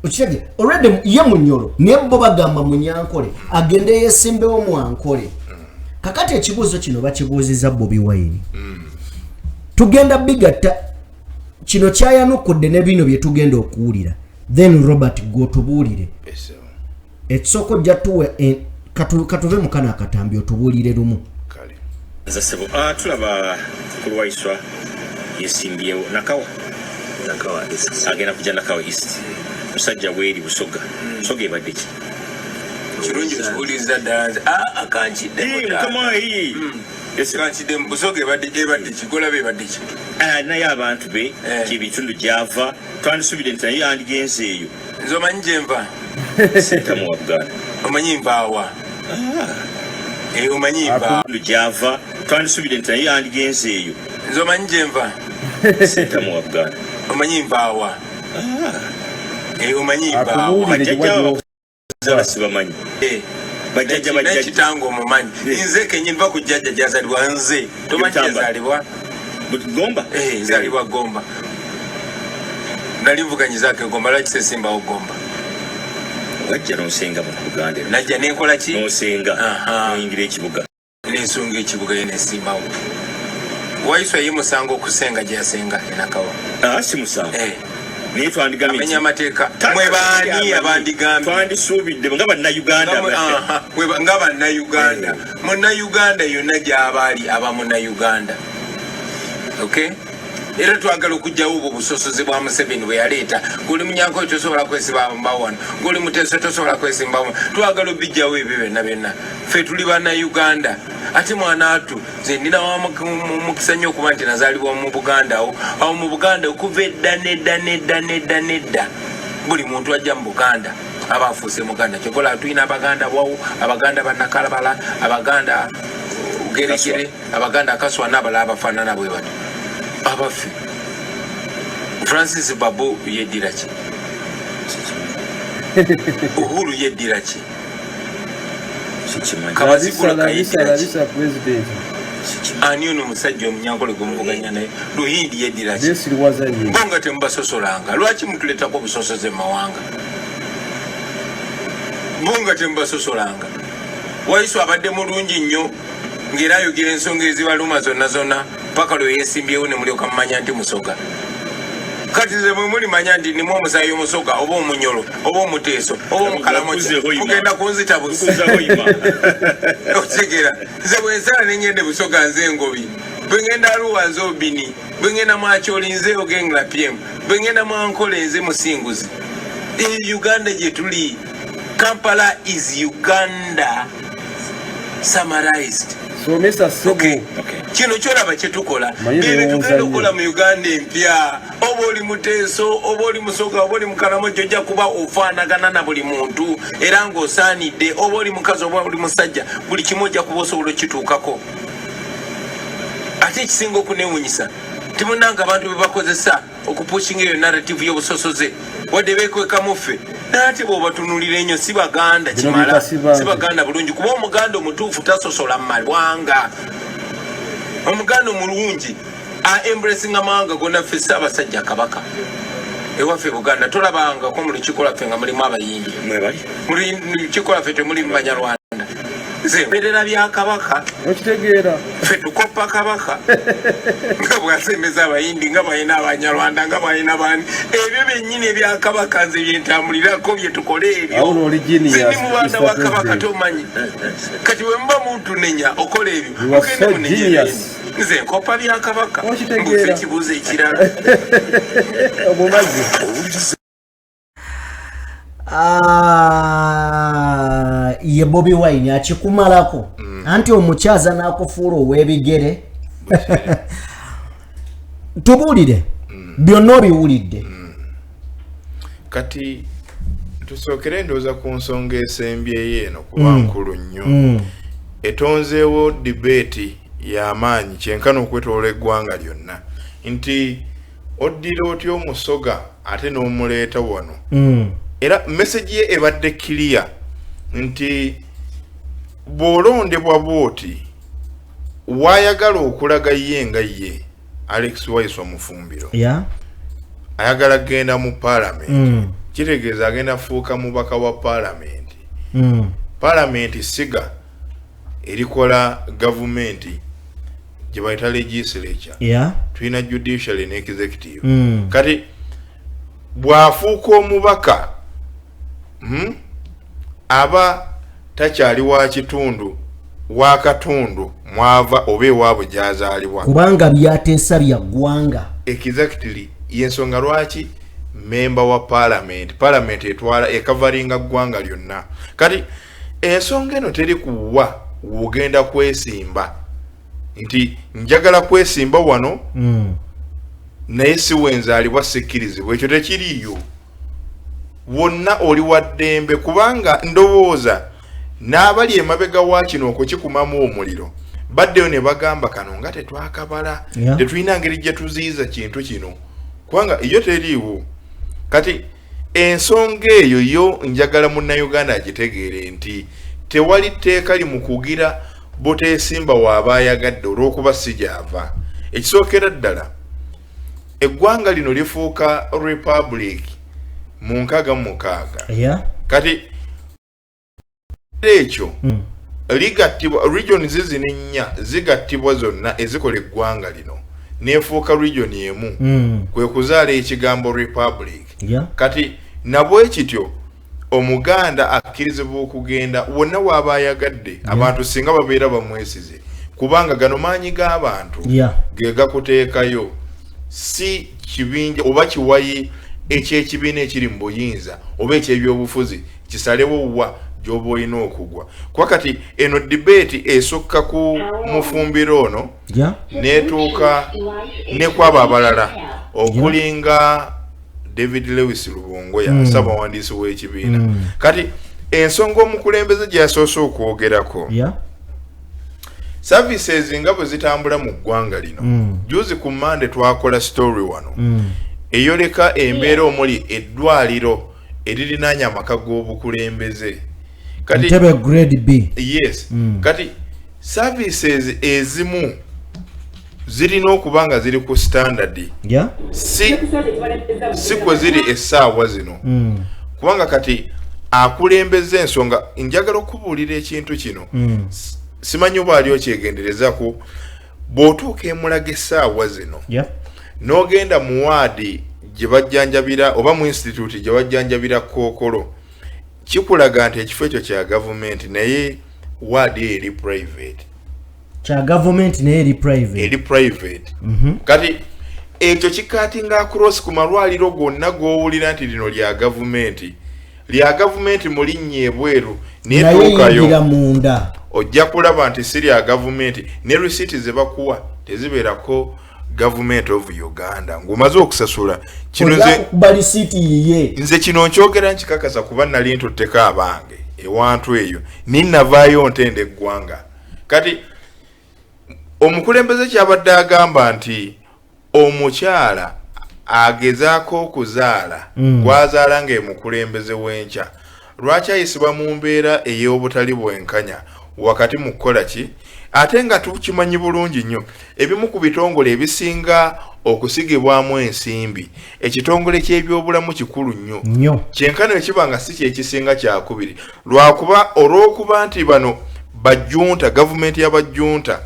Uchege already ye Munyoro nebo bagamba Munyankole agende yesimbewo mu Ankole. Kakati ekibuuzo kino bakibuuziza Bobi Wine. Tugenda bigata kino kyayanukudde ne bino bye tugenda okuwulira. Then Robert gotubuulire. Yes. Ekisoko jatuwe katuve mukana akatambi otubuulire lumu. Kale. Zasebo tulaba kulwaiswa yesimbyewo nakawa agenda kujja Nakawa East musajja weri Busoga Busoga ebadde ki kirungi kubuuliza ddala akanchidde kama hii kanchidde Busoga ebadde kikola bebadde ki naye abantu be kibitundu gyava twandisubire nti naye yandigenze eyo nze omanyi gye nva sentamu wa Buganda omanyi nvaawa omanyi nva gyava twandisubire nti naye yandigenze eyo nze omanyi gye nva sentamu wa Buganda omanyi nvaawa omanyi nvaawa bajjajja sibamanyi bajjajja kitango omumanyi nze kenyini nva ku jjajja gyazalibwa nze tomanyi yazalibwa Gomba zalibwa Gomba nali nvuganyizaako Gomba lwaki sesimbawo Gomba wajja n'osenga mu Buganda najja nenkola ki n'osenga noyingira ekibuga n'ensonga ekibuga ye nesimbawo waiswa ye musango okusenga gye yasenga Nakawa si musango naye twandigamye amenya amateeka mwe baani abandigambye twandisuubidde nga bannayuganda nga bannayuganda munnayuganda yonna gy'abaali aba munnayuganda okay era twagala okujjawo obwo busosoze bwa Museveni bwe yaleeta ng'oli Munyankole tosobola kwesimba wano ng'oli Muteesa tosobola kwesimba wano twagala obijjawo ebyo byonna ffe tuli bannayuganda ate mwana atu nze ndina mukisa nnyo okuba nti nazaalibwa mu Buganda awo mu Buganda okuva edda buli muntu ajja mu Buganda aba afuuse Muganda kyokola tulina Abaganda wawu Abaganda bannakalabala Abaganda gerekere Abaganda akaswa n'abalala abafaanana bwe bati abaffe Francis Babu yeddira ki Uhuru yeddira ki Kabazigula yeddira ki ani ono musajja Omunyankole gwemuvuganya naye Luhindi yeddira ki bonga temubasosolanga lwaki mutuleetako obusosoze mu mawanga bonga temubasosolanga Wayiso abadde mulungi nnyo ng'era ayogera ensonga ezibaluma zonna paka lwe yeesimbyewo ne mulyoka mumanya nti musoga kati nze mwe mulimanya nti nimu omusaayi omusoga oba omunyolo oba omuteeso oba omukalamoja mugenda kunzita otegera nze bwe nsala ne ngende busoga nze engobi bwe ngenda Arua nze Obini bwe ngenda Mwakyoli nze Ogenga PM bwe ngenda Mwankole nze Musinguzi Uganda gye tuli Kampala is Uganda summarized. So Mr. Sebo, kino kyolaba kyetukola bebe tugenda okukola mu Uganda empya oba oli Muteeso oba oli Musoga oba oli Mukalamoja ojja kuba ofaanagana na buli muntu era ng'osaanidde oba oli mukazi oba oli musajja buli kimu ojja kuba osobola okituukako ate ekisinga okunewunyisa timunanga abantu be bakozesa okupushinga eyo narrative y'obusosoze wadde beekwekamu ffe nate bw'obatunulira ennyo si Baganda kimala si Baganda bulungi kuba Omuganda omutuufu tasosola mu malwanga Omuganda omulungi embracing amawanga gonna ffe Ssaabasajja Kabaka ewaffe Buganda tolabangako mu lukiiko lwaffe nga mulimu abayindi mu lukiiko lwaffe temulimu Banyarwanda nze mberera bya Kabaka okitegeera ffe tukoppa Kabaka nga bwasembeza abayindi nga balina Abanyarwanda nga balina bani ebyo byennyini ebya Kabaka nze byentambulirako bye tukole ebyo ndi mubanda wa Kabaka tomanyi kati bwe muba muntunenya okola ebyo mugende munenya nze nkoppa bya Kabaka mbuze ekibuuzo ekirala omumazi ye Bobi Wine akikumalako anti omukyaza n'akufuula ow'ebigere tubuulire byonna obiwulidde kati tusookere ndowooza ku nsonga esembyeyo eno kuba nkulu nnyo etonzeewo dibeeti y'amaanyi kyenkana okwetoloola eggwanga lyonna nti oddira otya Omusoga ate n'omuleeta wano era message ye ebadde clear nti bw'olondebwa bw'oti waayagala okulaga ye nga ye Alex Wayiso Mufumbiro ayagala genda mu parliament kitegeeza agenda fuuka mubaka wa parliament parliament siga erikola gavumenti gye bayita legislature tulina judiciary ne executive kati bw'afuuka omubaka aba takyali wa kitundu wa katundu mwava oba ewaabwe gy'azaalibwa kubanga byateesa bya ggwanga exactly yensonga lwaki memba wa parliament etwala ekavaringa ggwanga lyonna kati ensonga eno teri kuwa wogenda kwesimba nti njagala kwesimba wano naye si wenzaalibwa sikkirizibwa ekyo tekiriyo wonna oli wa ddembe kubanga ndowooza n'abali emabega wa kino okukikumamu omuliro baddeyo ne bagamba kano nga tetwakabala tetulina ngeri gye tuziyiza kintu kino kubanga iyo teriiwo kati ensonga eyo yo njagala munnayuganda agitegeere nti tewali tteeka limukugira buteesimba waaba ayagadde olw'okuba si gy'ava ekisookera ddala eggwanga lino lifuuka republic mu 66 kati ekyo ligattibwa regions zino ennya zigattibwa zonna ezikola eggwanga lino neefuuka region emu kwe kuzaala ekigambo republic kati nabwe kityo omuganda akkirizibwa okugenda wonna waaba ayagadde abantu singa babeera bamwesize kubanga gano maanyi g'abantu ge gakuteekayo si kibinja oba kiwayi ekyekibiina ekiri mu buyinza oba ekyebyobufuzi kisalewo wa gy'oba olina okugwa kuba kati eno debate esukka ku mufumbiro ono neetuuka ne kwaba abalala okulinga David Lewis Lubongoya ssaabawandiisi w'ekibiina kati ensonga omukulembeze gyasoose okwogerako services nga bwe zitambula mu ggwanga lino juzi ku Monday twakola story wano eyoleka embeera omuli eddwaliro eririnaanya amaka g'obukulembeze kati Ntebe grade B yes kati services ezimu zirina okuba nga ziri ku standard si kwe ziri essaawa zino kubanga kati akulembeza ensonga njagala okubuulira ekintu kino simanyi oba ali okyegenderezaku bw'otuuka emulaga essaawa zino n'ogenda mu waadi gye bajjanjabira oba mu institute gye bajjanjabira kookolo kikulaga nti ekifo ekyo kya gavumenti naye waadi eri private kya gavumenti naye eri private kati ekyo kikatinga across ku malwaliro gonna g'owulira nti lino lya gavumenti mu linnya ebweru netuukayo munda ojja kulaba nti si lya gavumenti ne risiti ze bakuwa tezibeerako Government of Uganda ng'omaze okusasula kino nze kino nkyogera nkikakasa kuba nali ntutteko abange ewantu eyo ninnavaayo ntenda eggwanga kati omukulembeze kyabadde agamba nti omukyala agezaako okuzaala gwazaala ng'emukulembeze w'enkya lwaki ayisibwa mu mbeera ey'obutali bwenkanya wakati mu kukola ki ate nga tukimanyi bulungi nnyo ebimu ku bitongole ebisinga okusigibwamu ensimbi ekitongole ky'ebyobulamu kikulu nnyo kyenkano ekiba nga si kyekisinga kyakubiri olw'okuba nti bano bajjunta gavumenti y'abajjunta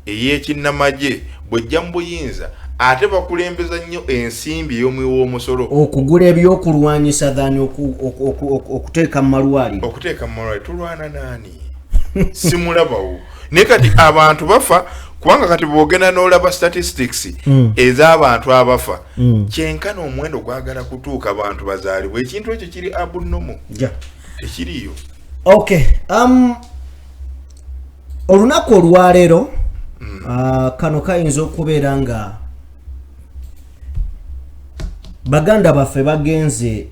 ey'ekinnamagye bw'ejja mu buyinza ate bakulembeza nnyo ensimbi ey'omuwi w'omusolo okugula ebyokulwanyisa dhani okuteeka mu malwaliro tulwana naani simulabawo naye kati abantu bafa kubanga kati bwogenda n'olaba statistics ez'abantu abafa kyenkana omuwendo gwagala kutuuka abantu bazaalibwa ekintu ekyo kiri abnormal tekiriyo olunaku olwaleero kano kayinza okubeera nga baganda baffe bagenze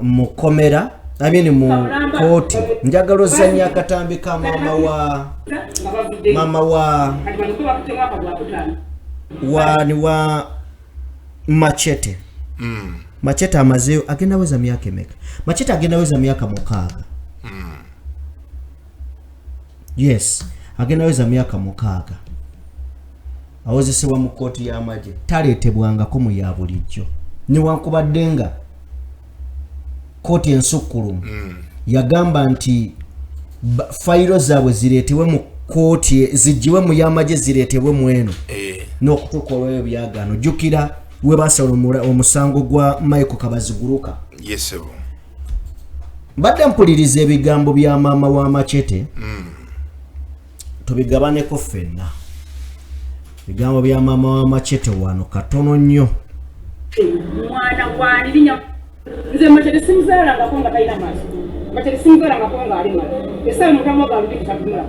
mu komera mu kooti njagala ozannya akatambi ka mama wa Machete Machete amazeyo agenda weza myaka emeka Machete agenda weza myaka 6 yes agenda weza myaka 6 awozesebwa mu kooti y'amagye taleetebwangako mu ya bulijjo newankubadde nga kooti ensukkulumu yagamba nti fayiro zaabwe zireetebwe mu kooti zijjiwe mu y'amagye zireetebwe mu eno n'okutuuka olw'ebyo byagaano jjukira we basala omusango gwa Michael Kabaziguruka mbadde mpuliriza ebigambo bya maama wa Machete tubigabaneko ffenna ebigambo bya maama wa Machete wano katono nnyo mwana wanirinya nze Machete simuzaalangako nga talina maaso Machete simuzaalangako nga ali maaso esaawa mutamu ga lubiri tatunula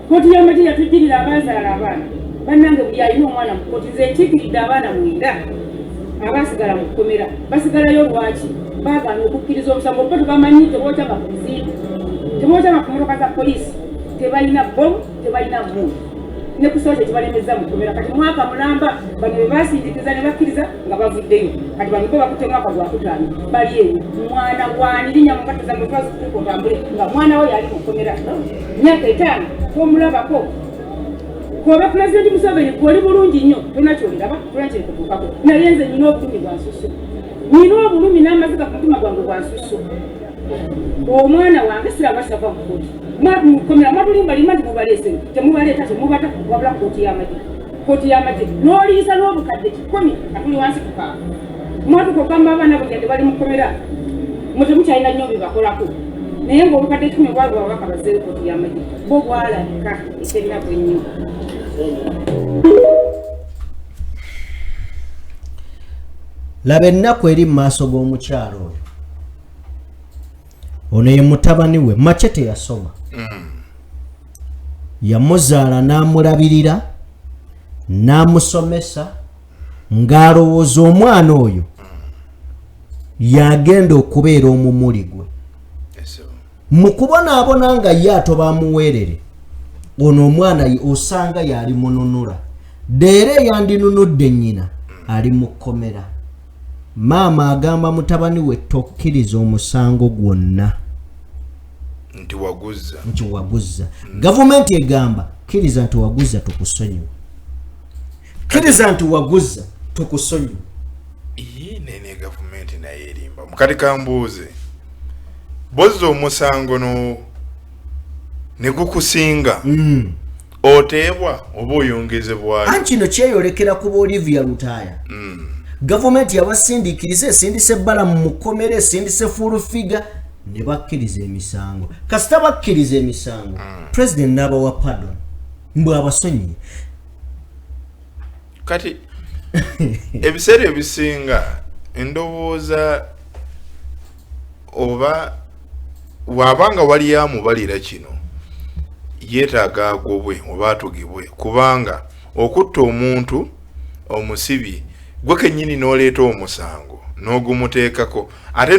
kooti y'amagye yatujjirira abazaala abaana bannange buli alina omwana mu kooti nze nkiikiridde abaana 9 abasigala mu kkomera basigalayo lwaki baagaana okukkiriza omusango oba tubamanyi tebookyama ku nsimbi tebookyama ku motoka za poliisi tebalina bomu tebalina mundu ne kusooka kyekibalemeza mu kkomera kati mwaka mulamba bano be basindikiza ne bakkiriza nga bavuddeyo kati bano bo bakutte mwaka gwa 5 bali eyo mwana wanirinya mu kati za mutwazi kutuuka otambule nga mwana we yali mu kkomera myaka 5 komulabako kuba Pulezidenti Museveni gwoli bulungi nnyo tonakyoliraba tonakyekutuukako naye nze nina obulumi bwa nsusu nina obulumi n'amaziga ku mutima gwange bwa nsusu omwana wange siraba kitava mu kooti mukomera mwatulimba lima nti mubaleese temubaleeta temubata wabula kooti y'amagye n'oliisa n'obukadde 10 atuli wansi kukaaga mwatukokamba abaana bugende bali mu kkomera mutemukyalina nnyo bibakolako naye ng'obukadde 10 bwali babaka bazeeyo kooti y'amagye bo bwalabika ekyerina bwe nnyo laba ennaku eri mu maaso g'omukyalo oyo ono ye mutabani we Machete yasoma yamuzaala n'amulabirira n'amusomesa ng'alowooza omwana oyo yagenda okubeera omumuli gwe mu kubonaabona nga ye atobamuweerere ono omwana osanga yali mununula deere yandinunudde nnyina ali mu kkomera maama agamba mutabani we tokkiriza omusango gwonna nti waguzza gavumenti egamba kkiriza nti waguzza tukusonyiwa kkiriza nti waguzza tukusonyiwa nene gavumenti naye erimba mukati kambuuze bozza omusango ne gukusinga oteebwa oba oyongezebwayo anti kino kyeyolekera ku Olivia Lutaya gavumenti yabasindiikiriza esindise ebbala mu mukomere esindise fuulufiga ne bakkiriza emisango kasita bakkiriza emisango president n'abawa pardon mbwe abasonyiye kati ebiseera ebisinga endowooza oba wabanga wali amubalira kino yeetaaga agobwe oba atugibwe kubanga okutta omuntu omusibi gwe kennyini n'oleeta omusango n'ogumuteekako ate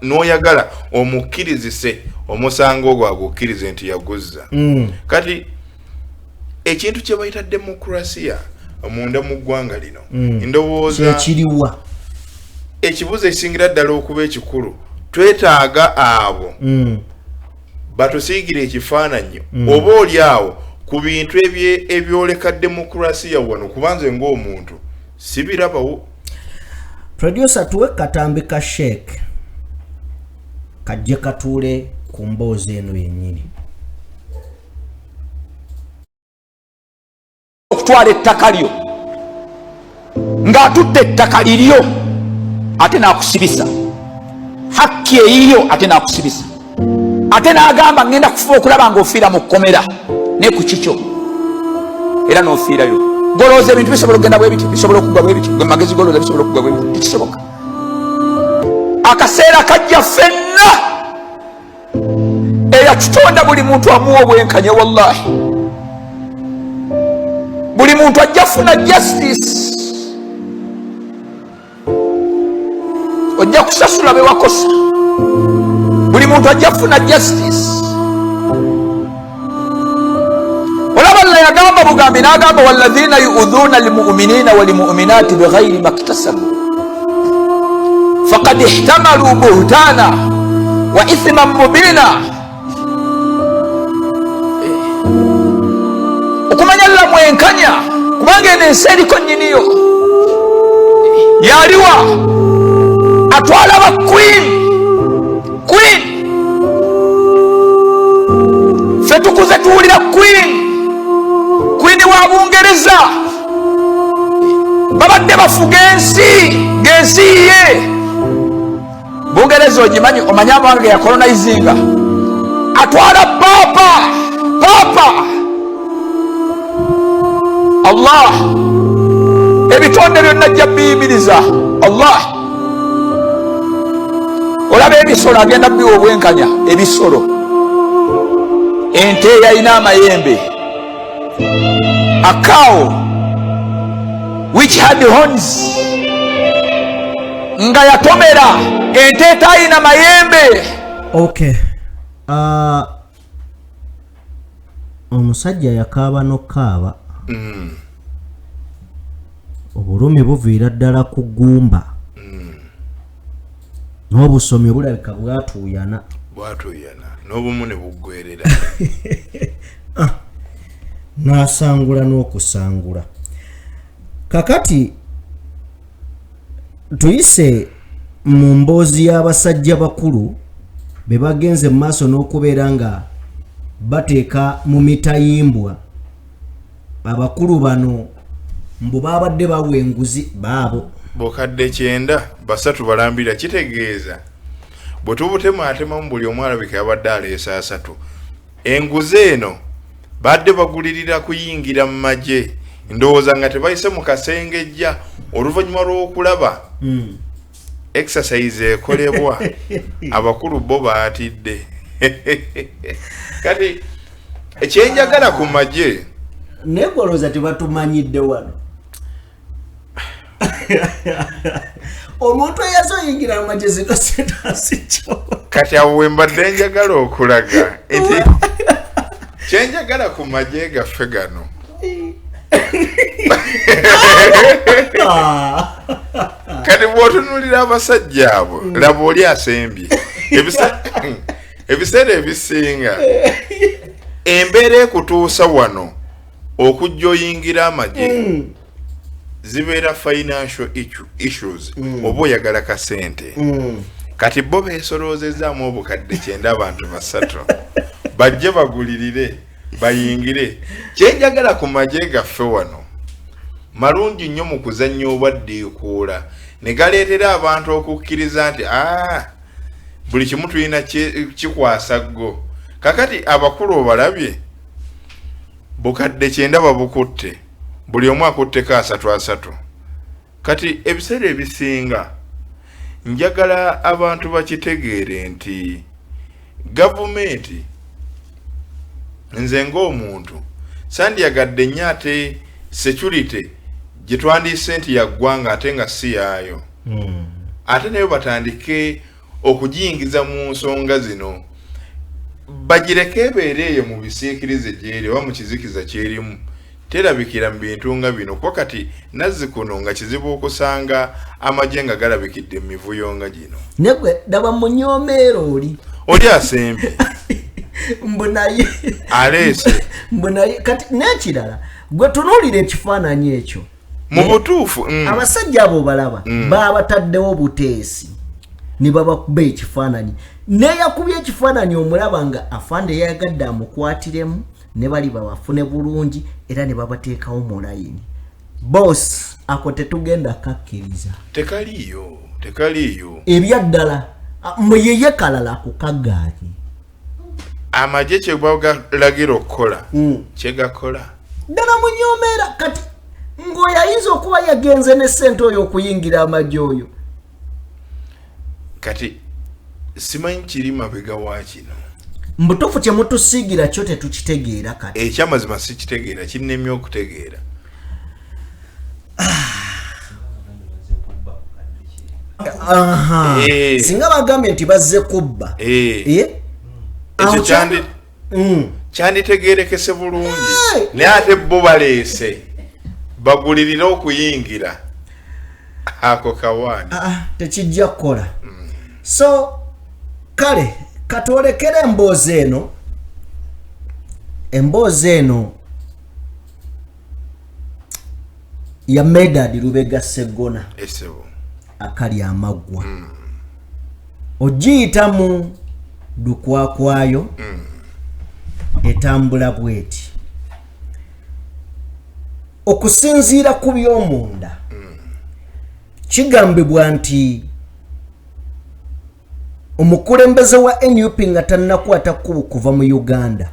n'oyagala omukkirizise omusango ogwo agukkirize nti yaguzza kati ekintu kye bayita demokrasiya omunda mu ggwanga lino ndowooza kiriwa ekibuzo ekisingira ddala okuba ekikulu twetaaga abo batusiigira ekifaananyi oba oli awo ku bintu ebyoleka demokrasiya wano kubanze ng'omuntu sibirabawo. Producer tuwe katambi ka shake kajje katuule ku mboozi eno yennyini. Okutwala ettaka lyo ng'atutte ettaka liryo ate n'akusibisa hakki eyiyo ate n'akusibisa ate n'agamba ngenda kufuba okulaba ng'ofiira mu kkomera ne ku kikyo era n'ofiirayo. Golooza ebintu bisobola okugenda bwe biti bisobola okugwa bwe biti magezi golooza bisobola okugwa bwe biti tekisoboka. Akaseera kajja ffenna eyatutonda buli muntu amuwa obwenkanya wallahi buli muntu ajja funa justice ojja kusasula be wakosa buli muntu ajja funa justice. olaba Allah yagamba bugambi n'agamba walladhina yu'udhuna almu'minina walmu'minati bighayri maktasabu faqad ihtamalu buhtana wa ithman mubina. Okumanya Allah mwenkanya kubanga eno ensi eriko nnyiniyo yaliwa atwala ba queen ffe tukuze tuwulira queen wa Bungereza babadde bafuga ensi ng'ensi ye Bungereza ogimanyi omanya amawanga ge yakolonizinga atwala papa Allah ebitonde byonna ajja biyimiriza Allah. Olaba ebisolo agenda biwa obwenkanya ebisolo ente yalina amayembe a cow which had horns nga yatomera ente etayina mayembe. Okay. Omusajja yakaaba n'okaaba obulumi buviira ddala ku ggumba n'obusomi bulabika bwatuuyana n'obumu ne buggwerera n'asangula n'okusangula. Kakati tuyise mu mboozi y'abasajja bakulu be bagenze mu maaso n'okubeera nga bateeka mu mitayimbwa abakulu bano mbu babadde bawa enguzi baabo bokadde 9 basatu balambira kitegeeza bwe tubutemaatemamu buli omu alabika yabadde aleesa 3 enguzi eno badde bagulirira kuyingira mu magye ndowooza nga tebayise mu kasengejja oluvannyuma lw'okulaba exercise ekolebwa abakulu bo baatidde kati ekyenjagala ku magye negoloza tebatumanyidde wano omuntu eyazoyingira mu magye zino setasikyo kati awo we mbadde njagala okulaga nti kyenjagala ku magye gaffe gano kati bw'otunulira abasajja abo laba oli asembye ebiseera ebisinga embeera ekutuusa wano okujja oyingira amagye zibeera financial issues oba oyagala kasente kati bo beesoloozezaamu obukadde 9 abantu 3 bajje bagulirire bayingire kyenjagala ku magye gaffe wano malungi nnyo mu kuzannya obwaddiikuula ne galeetera abantu okukkiriza nti buli kimu tulina kikwasa ggo kakati abakulu obalabye bukadde 9 babukutte buli omu akutteko 3 kati ebiseera ebisinga njagala abantu bakitegeere nti gavumenti nze ng'omuntu sandyagadde nnyo ate security gye twandiise nti yaggwanga ate nga si yaayo ate nayo batandike okugiyingiza mu nsonga zino bagireke ebeera eyo mu bisiikirize gyeri oba mu kizikiza kyerimu terabikira mu bintu nga bino kuba kati nazzikuno nga kizibu okusanga amagye nga galabikidde mu mivuyo nga gino negwe daba munyoomeera oli asembye mbunaye aleese mbunaye kati n'ekirala gwe tunuulira ekifaananyi ekyo mu butuufu abasajja abo balaba baabataddewo buteesi ne babakuba ekifaananyi neyakubye ekifaananyi omulaba nga afande yayagadde amukwatiremu ne bali babafune bulungi era ne babateekawo mu layini boss ako tetugenda kakkiriza tekaliyo ebyaddala muyeye kalala kukaggaaki amagye kye bagalagira okukola kyegakola ddala munyoomeera kati ng'oyo ayinza okuba yagenze ne ssente oyo okuyingira amagye oyo kati simanyi kiri mabega wa kino mbutuufu kye mutusiigira kyo tetukitegeera kati ekyamazima sikitegeera kinnemye okutegeera singa bagambye nti bazze kubba ekyo kyanditegeerekese bulungi naye ate bo baleese bagulirire okuyingira ako kawaani tekijja kukola so kale katwolekere emboozi eno ya Medad Lubega Sseggona akali amaggwa ogiyitamu lukwakwayo etambula bweti okusinziira ku by'omunda kigambibwa nti omukulembeze wa NUP nga tannakwata kkubo kuva mu Uganda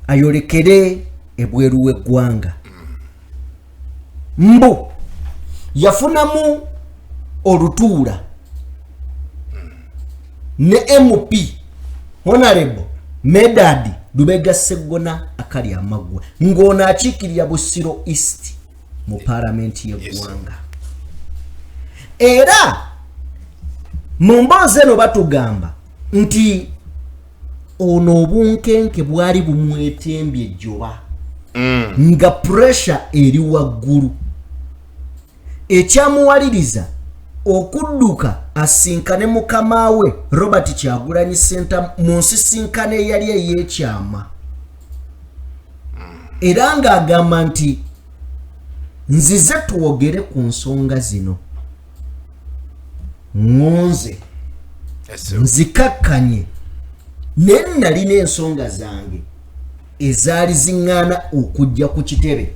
ayolekere ebweru w'eggwanga mbu yafunamu olutuula ne MP Honorable Medad Lubega Sseggona akali amaggwa ng'ono akiikirira Busiro East mu palamenti y'eggwanga era mu mboozi eno batugamba nti ono obunkenke bwali bumwetembye ejjoba nga pressure eri waggulu ekyamuwaliriza okudduka asinkane mukama we Robert Kyagulanyi Ssentamu mu nsisinkano eyali ey'ekyama era ng'agamba nti nzize twogere ku nsonga zino ngonze nzikakkanye naye nalina ensonga zange ezaali ziŋŋaana okujja ku kitebe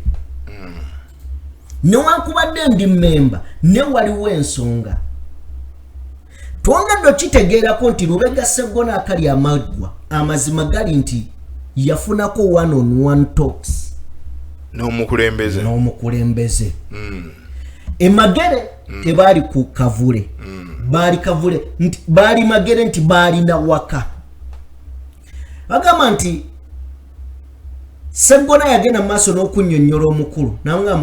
newankubadde ndi mmemba ne waliwo ensonga twongadde okitegeerako nti Lubega Sseggona akali amaggwa amazima gali nti yafunako one-on-one talks n'omukulembeze emagere tebaali ku kavule baali kavule nti baali magere nti baali na waka bagamba nti Sseggona yagenda maaso n'okunnyonnyola omukulu nanga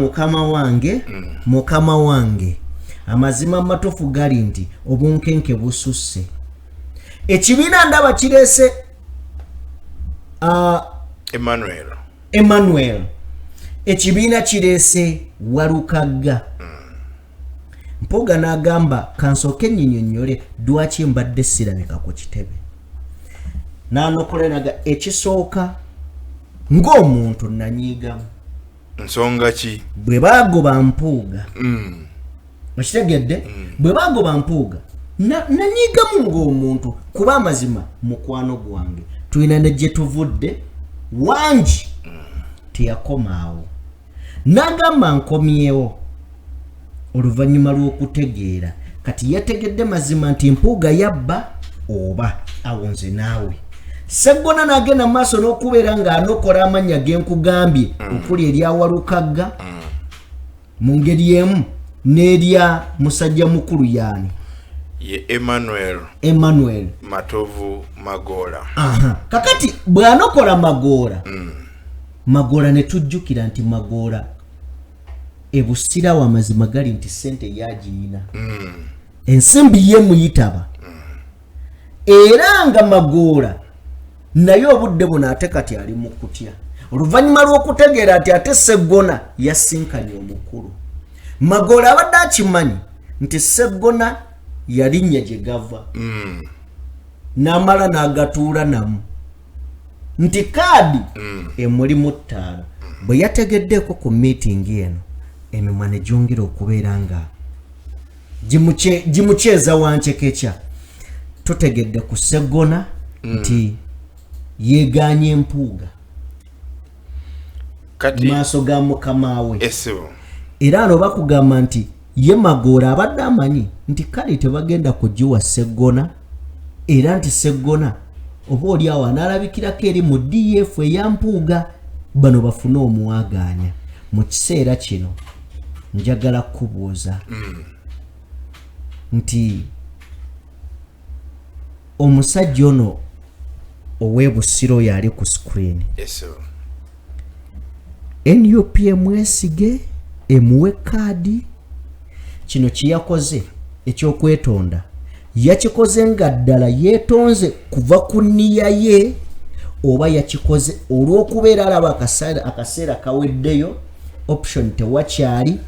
mukama wange amazima matofu gali nti obunkenke bususse ekibiina ndaba kireese Emmanuel ekibiina kireese Walukagga Mpuuga n'agamba kansooke nnyinnyonnyole lwaki mbadde sirabika ku kitebe n'anokolenaga ekisooka ng'omuntu nanyiigamu nsonga ki bwe bagoba Mpuuga okitegedde bwe bagoba Mpuuga nanyiigamu ng'omuntu kuba amazima mukwano gwange tulina ne gye tuvudde wangi teyakomaawo n'agamba nkomyewo oluvannyuma lw'okutegeera kati yategedde mazima nti Mpuuga yabba oba awonze naawe Sseggona n'agenda maaso n'okubeera ng'anokola amannya g'enkugambye okuli erya Walukagga mu ngeri emu n'erya musajja mukulu yaani ye Emmanuel Matovu Magoola kakati bw'anokola Magoola ne tujjukira nti Magoola ebusirawo amazima gali nti ssente yagiyina ensimbi ye muyitaba era nga Magoola naye obudde buno ate kati ali mu kutya oluvannyuma lw'okutegeera nti ate Sseggona yasinkanye omukulu Magoola abadde akimanyi nti Sseggona yalinnya gye gava n'amala n'agatuula namu nti kaadi emulimu ttaano bwe yategeddeeko ku miitingi eno emimwa ne gyongera okubeera nga gimukyeza wancekekya tutegedde ku Sseggona nti yeeganye Mpuuga kati maaso ga mukama we era ano bakugamba nti ye Magoola abadde amanyi nti kale tebagenda kugiwa Sseggona era nti Sseggona oba oli awo anaalabikirako eri mu DF eya Mpuuga bano bafune omuwaganya mu kiseera kino njagala kubuuza nti omusajja ono ow'ebusiro yali ku screen NUP emwesige emuwe kaadi kino kiyakoze ekyokwetonda yakikoze nga ddala yeetonze kuva ku nniya ye oba yakikoze olw'okubeera alaba akaseera kaweddeyo option tewakyali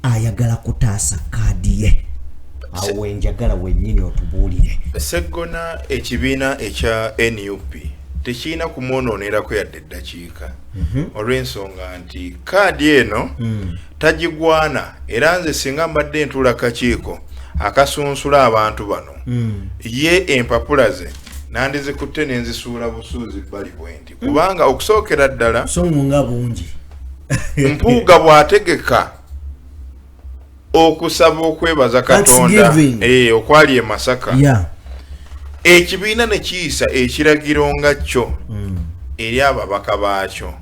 ayagala kutaasa kaadi ye awo wenjagala wennyini otubuulire Sseggona ekibiina ekya NUP tekirina kumwononerako yadde eddakiika olw'ensonga nti kaadi eno tagigwana era nze singa mbadde ntuula kakiiko akasunsula abantu bano ye empapula ze nandizikutte nenzisuula busuuzi bali bwenti kubanga okusookera ddala songa bungi Mpuuga bw'ategeka okusaba okwebaza Katonda okwali e Masaka ekibiina ne kiyisa ekiragiro nga kyo eri ababaka baakyo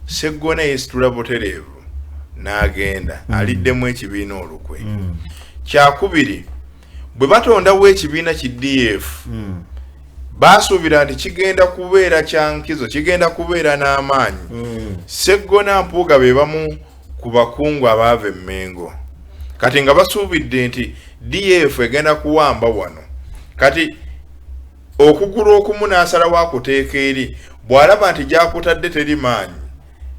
Sseggona yeesitula butereevu n'agenda aliddemu ekibiina olukwe kyakubiri bwe batondawo ekibiina ki DF baasuubira nti kigenda kubeera kyankizo kigenda kubeera n'amaanyi Sseggona Mpuuga be bamu ku bakungu abaava e Mmengo kati nga basuubidde nti DF egenda kuwamba wano kati okugulu okumu n'asalawo akuteeka eri bw'alaba nti gyakutadde teri maanyi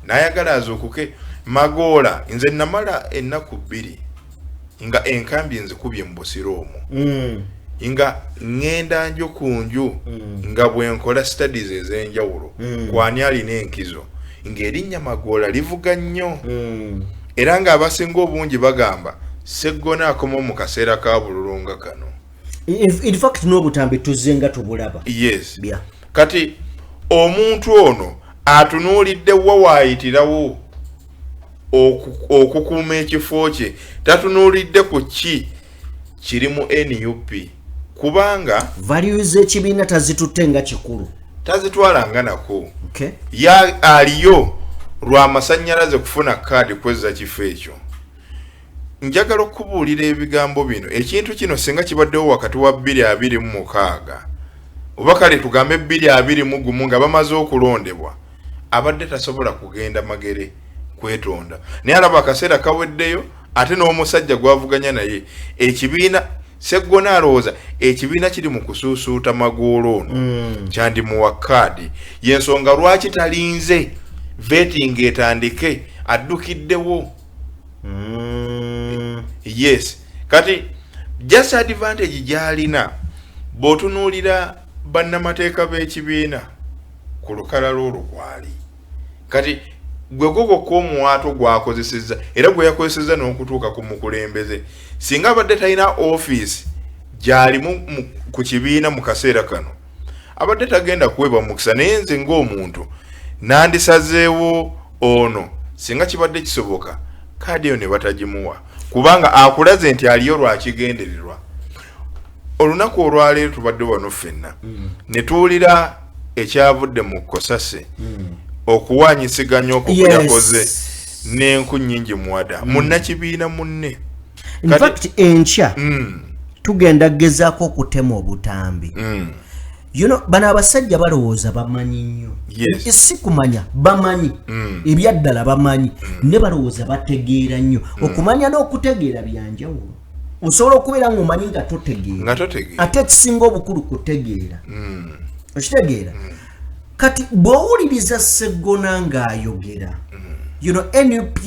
n'ayagala azuukuke Magoola nze namala ennaku 2 nga enkambi nzikubye mu busiro omwo nga ngenda nju ku nju nga bwenkola studies ez'enjawulo kwani alina enkizo ng'erinnya Magoola livuga nnyo era ng'abasinga obungi bagamba Sseggona akoma mu kaseera ka bululu nga kano in fact n'obutambi tuzzenga tubulaba yes kati omuntu ono atunuulidde wawaayitirawo okukuuma ekifo kye tatunuulidde ku ki kiri mu NUP kubanga values ekibiina tazitutte nga kikulu tazitwala nga nako aliyo lwa masannyalaze kufuna kaadi kwezza kifo ekyo. Njagala okubuulira ebigambo bino ekintu kino singa kibaddewo wakati wa 2026 oba kale tugambe 2021 nga bamaze okulondebwa abadde tasobola kugenda magere kwetonda naye alaba akaseera kaweddeyo ate n'omusajja gwavuganya naye ekibiina Seggona alowooza ekibiina kiri mu kusuusuuta Magolo ono kyandi muwa kaadi y'ensonga lwaki talinze vetting etandike addukiddewo. Yes kati just advantage gyalina bw'otunuulira bannamateeka b'ekibiina ku lukalala olwo gwali kati gwe gogo kw'omuwaato gwakozesezza era gwe yakozesezza n'okutuuka ku mukulembeze singa abadde talina ofiisi gy'alimu ku kibiina mu kaseera kano abadde tagenda kuwebwa mukisa naye nze ng'omuntu nandisazeewo ono singa kibadde kisoboka kaadi eyo ne batagimuwa kubanga akulaze nti aliyo lwakigendererwa. Olunaku olwaleero tubadde wano ffenna ne tuwulira ekyavudde mu Kosase okuwanyisiganya okwo yakoze n'enku nnyingi muwada munnakibiina munne. In fact enkya tugenda gezaako okutema obutambi. You know, bana abasajja balowooza bamanyi nnyo. Si kumanya bamanyi ebyaddala bamanyi ne balowooza bategeera nnyo. Okumanya n'okutegeera byanjawulo. Osobola okubeera ng'omanyi nga totegeera ate ekisinga obukulu kutegeera. Okitegeera kati bw'owuliriza Seggona ng'ayogera you know NUP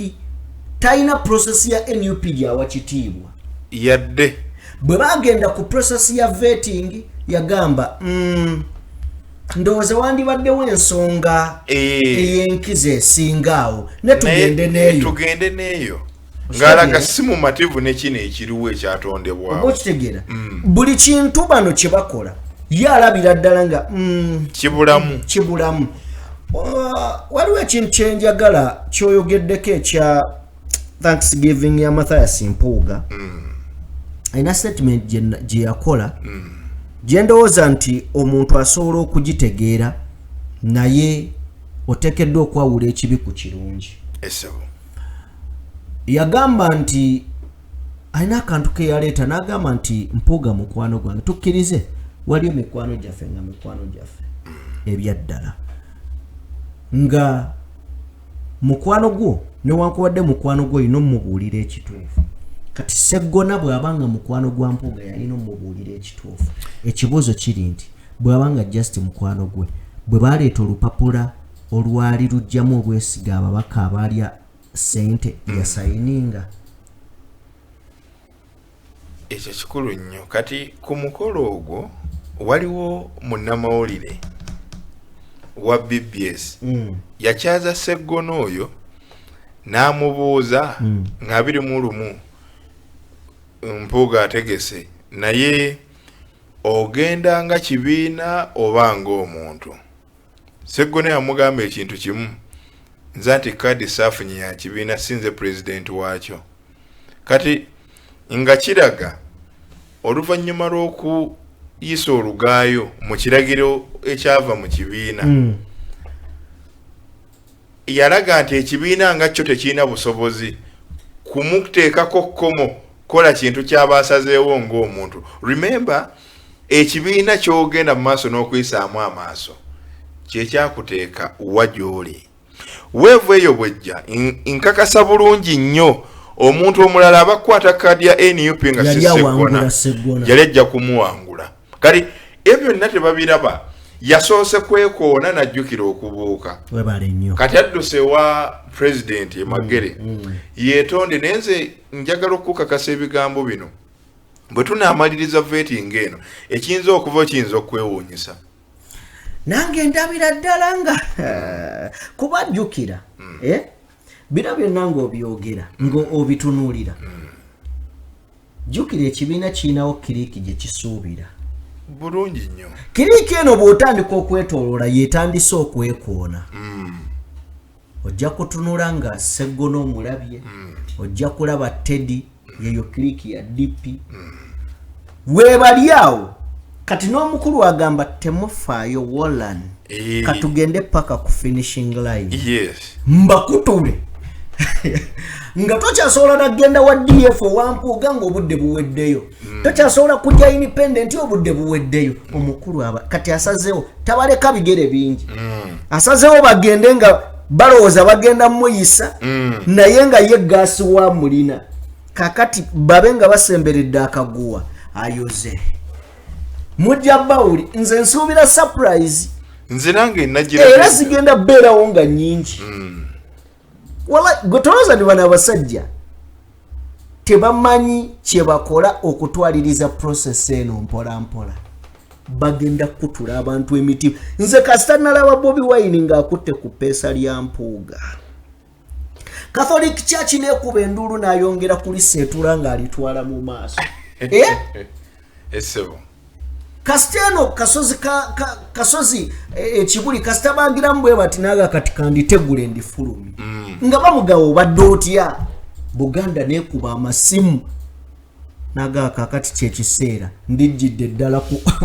talina process ya NUP gyawa kitiibwa yadde bwe bagenda ku process ya vetting yagamba ndowooza wandibaddewo ensonga ey'enkizo esingaawo ne tugende n'eyo ng'alaga si mumativu ne kino ekiriwo ekyatondebwawo. Okitegeera buli kintu bano kye bakola ye alabira ddala nga kibulamu. Waliwo ekintu kyenjagala kyoyogeddeko ekya Thanksgiving ya Mathias Mpuuga alina statement gye yakola gye ndowooza nti omuntu asobola okugitegeera naye oteekeddwa okwawula ekibi ku kirungi. Yagamba nti alina akantu ke yaleeta n'agamba nti Mpuuga mukwano gwange tukkirize waliyo mikwano gyaffe nga mikwano gyaffe ebyaddala nga mukwano gwo newankubadde mukwano gwo olina omubuulira ekituufu. Kati Seggona bw'abanga mukwano gwa Mpuuga yalina omubuulira ekituufu. Ekibuuzo kiri nti bw'abanga just mukwano gwe bwe baleeta olupapula olwali lujjamu obwesiga ababaka abalya sente yasayininga. Ekyo kikulu nnyo. Kati ku mukolo ogwo waliwo munnamawulire wa BBS yakyaza Seggona oyo n'amubuuza nga 21 Mpuuga ategese naye ogenda nga kibiina oba ng'omuntu. Seggona yamugamba ekintu kimu nze nti kaadi saafunye ya kibiina sinze pulezidenti waakyo. Kati nga kiraga oluvannyuma lw'okuyisa olugaayo mu kiragiro ekyava mu kibiina yalaga nti ekibiina nga kyo tekirina busobozi kumuteekako kkomo kola kintu ky'abaasazeewo ng'omuntu. Remember ekibiina ky'ogenda mu maaso n'okuyisaamu amaaso kyekyakuteeka wa gy'oli. Weevu eyo bwejja nkakasa bulungi nnyo omuntu omulala abakwata kaadi ya NUP nga si Seggona yali ajja kumuwangula. Kati ebyo byonna tebabiraba yasoose kwekoona n'ajjukira okubuuka. Kati adduse wa pulezidenti Magere yeetonde naye nze njagala okukakasa ebigambo bino bwe tunaamaliriza vetting eno ekiyinza okuva kiyinza okwewuunyisa. Nange ndabira ddala nga kubajjukira bino byonna ng'obyogera ng'obitunuulira jjukira ekibiina kirinawo kiriiki gye kisuubira bulungi nnyo. Kiriiki eno bw'otandika okwetooloola yeetandise okwekoona. Ojja kutunula nga Seggona omulabye ojja kulaba Teddy yeyo kiriiki ya DP weebali awo kati n'omukulu agamba temufaayo Wallan katugende paka ku finishing line. Yes. Mbakutule nga tokyasobola nagenda wa DF wampuuga ng'obudde buweddeyo. Tokyasobola kujja independent obudde buweddeyo. Omukulu aba kati asazeewo tabaleka bigere bingi. Asazeewo bagende nga balowooza bagenda muyisa naye nga ye gaasi wa mulina. Kakati babe nga basemberedde akaguwa ayoze. Mujja bawuli nze nsuubira surprise. Nze nange nagira era zigenda beerawo nga nyingi. Wala gotoloza ni bana basajja tebamanyi kye bakola okutwaliriza process eno mpola mpola. Bagenda kutula abantu emitima. Nze kasita nalaba Bobi Wine ng'akutte ku peesa lya mpuuga. Catholic Church n'ekuba endulu n'ayongera kuliseetula ng'alitwala mu maaso. Esebo. Kasteno kasozi ekibuli kasita bangiramu bwe bati naga kati kanditegule ndifulumi. Nga bamugawo badde otya Buganda n'ekuba amasimu naga kakati kyekiseera ndijjidde ddala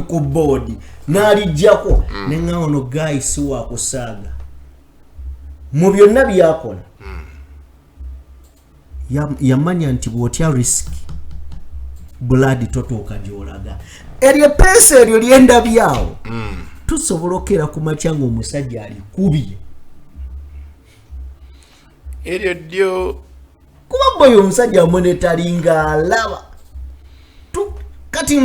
ku board n'alijjako nenga ono guys wa kusaaga mu byonna byakola yamanya nti bwotya risk blood totoka gyolaga eryo pesa eryo lyenda byawo tusobola okera ku macyango omusajja alikubye eryo ddyo kuba boyo omusajja monetary nga alaba kati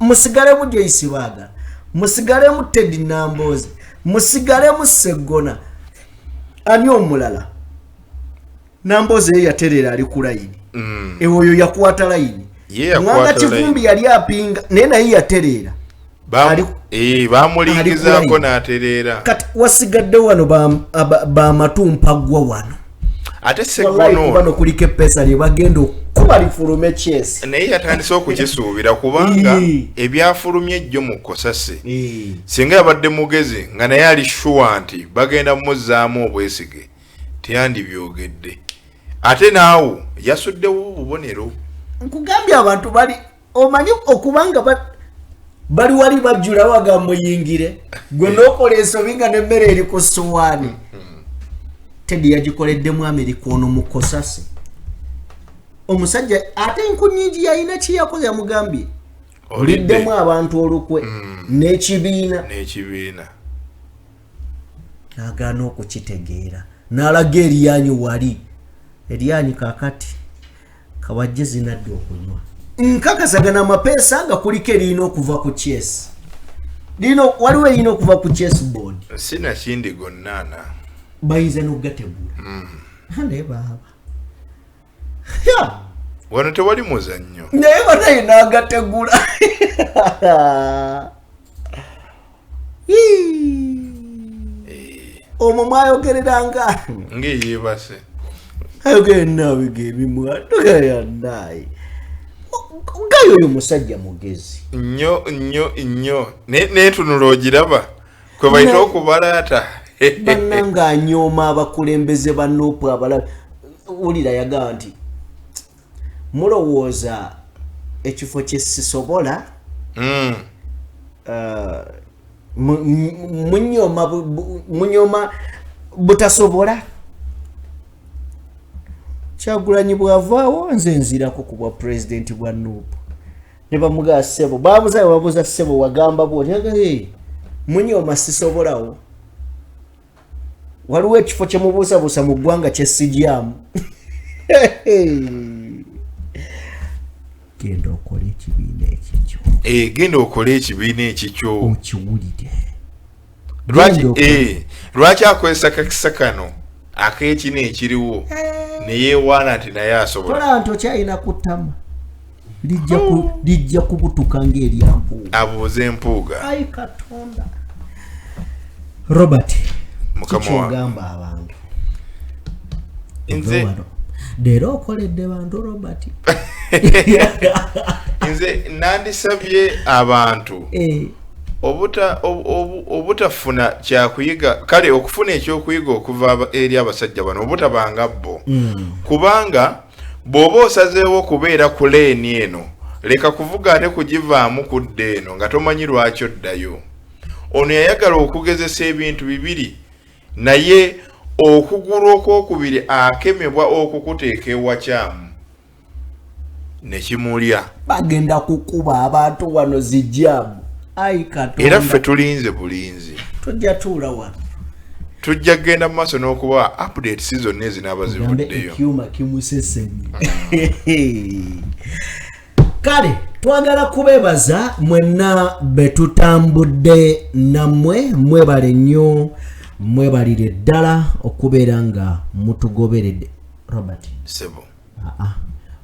musigale mu Joyce Baga musigale mu Ted Namboze musigale mu Segona ani omulala Namboze yaterera ali ku line ewoyo yakwata line mwanga Kivumbi yali apinga nena ye yaterera bamulingizaako n'aterera kati wasigadde wano ba matumpa gwa wano ate Segona bano kuliko pesa lye bagenda kuba lifulume chesi naye yatandise okukisuubira kubanga ebyafulumye ejjo mu Kosase singa yabadde mugezi nga naye ali sure nti bagenda muzzaamu obwesige teyandibyogedde ate naawo yasuddewo obubonero. Nkugambye abantu bali omanyi okubanga bali wali bajjula wagamuyingire gwe n'okola ensobi nga n'emmere eri ku ssuwaani. Tedi yagikoleddemu Amerika ono mu Kosase. Omusajja ate enku nnyingi yalina ki yakoze yamugambye oliddemu abantu olukwe n'ekibiina n'agaana okukitegeera n'alaga eryanyi wali eryanyi kakati kawajje zinadde okunywa nkakasagana amapeesa nga kuliko erina okuva ku chess waliwo erina okuva ku chess board sina kindi gonnaana bayinza n'okugategula naye baaba wano tewali muzannyo naye banaye n'agategula omwo mwayogereranga ng'eyeebase ayogere naawe geebimwatugayanaye gayo oyo musajja mugezi nnyo neetunula ogiraba kwe bayita okubalaata bannanga anyooma abakulembeze bannoopu abalabe wulira yagamba nti mulowooza ekifo kye sisobola munyoma butasobola Kyagulanyi bwavaawo nze nzirako ku bwa president bwa Nuupu ne bamugaa Ssebo baamuzayo babuuza Ssebo wagamba bwoti munyoma sisobolawo waliwo ekifo kye mubuusabuusa mu ggwanga kye sijyamu genda okola ekibiina ekikyo genda okola ekibiina ekikyo okiwulire lwaki akozesa kakisa kano ak'ekino ekiriwo neyeewaana nti naye asobola tola nti okyalina kutama lijja kubutuka ng'erya mpuuga abuuza empuuga ayi katonda Robert kikyogamba abantu nze leero okoledde bantu Robert nze nandisabye abantu obutafuna kyakuyiga kale okufuna ekyokuyiga okuva eri abasajja bano obutabanga bo kubanga bw'oba osazeewo kubeera ku leeni eno leka kuvuga ate kugivaamu kudde eno nga tomanyi lwaki oddayo. Ono yayagala okugezesa ebintu bibiri, naye okugulu okwokubiri akemebwa okukuteeka ewakyamu nekimulya. Bagenda kukuba abantu wano zijjamu. Ai Katonda. Era ffe tulinze bulinzi. Tujja tuula wano. Tujja genda maaso n'okuba update season ezinaaba zivuddeyo. Ekyuma kimusesemye. Kale twagala kubebaza mwenna betutambudde nammwe, mwebale nnyo, mwebalire ddala okubeera nga mutugoberedde. Robert Sebo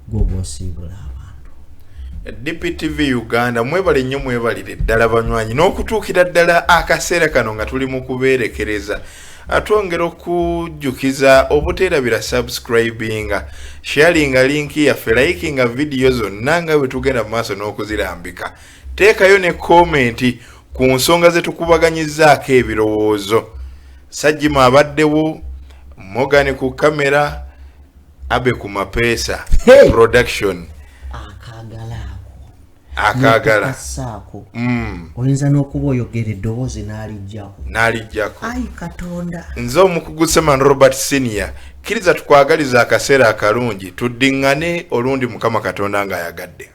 gwoba osiibula abantu. DPTV Uganda mwebale nnyo, mwebalire ddala banywanyi n'okutuukira ddala akaseera kano nga tuli mu kubeerekereza. Atwongera okujjukiza obuteerabira subscribinga, sharinga linki yaffe, likinga video zonna nga bwe tugenda mu maaso n'okuzirambika. Teekayo ne komenti ku nsonga ze tukubaganyizzaako ebirowoozo. Sajjima abaddewo, Morgan ku kamera, Abe ku mapeesa, production. Akagala saako oyinza n'okuba oyogera eddoboozi n'alijjako. Ai Katonda. Nze omukugu Seman Robert Senior kkiriza tukwagaliza akaseera akalungi tuddiŋŋane olundi Mukama Katonda ng'ayagadde.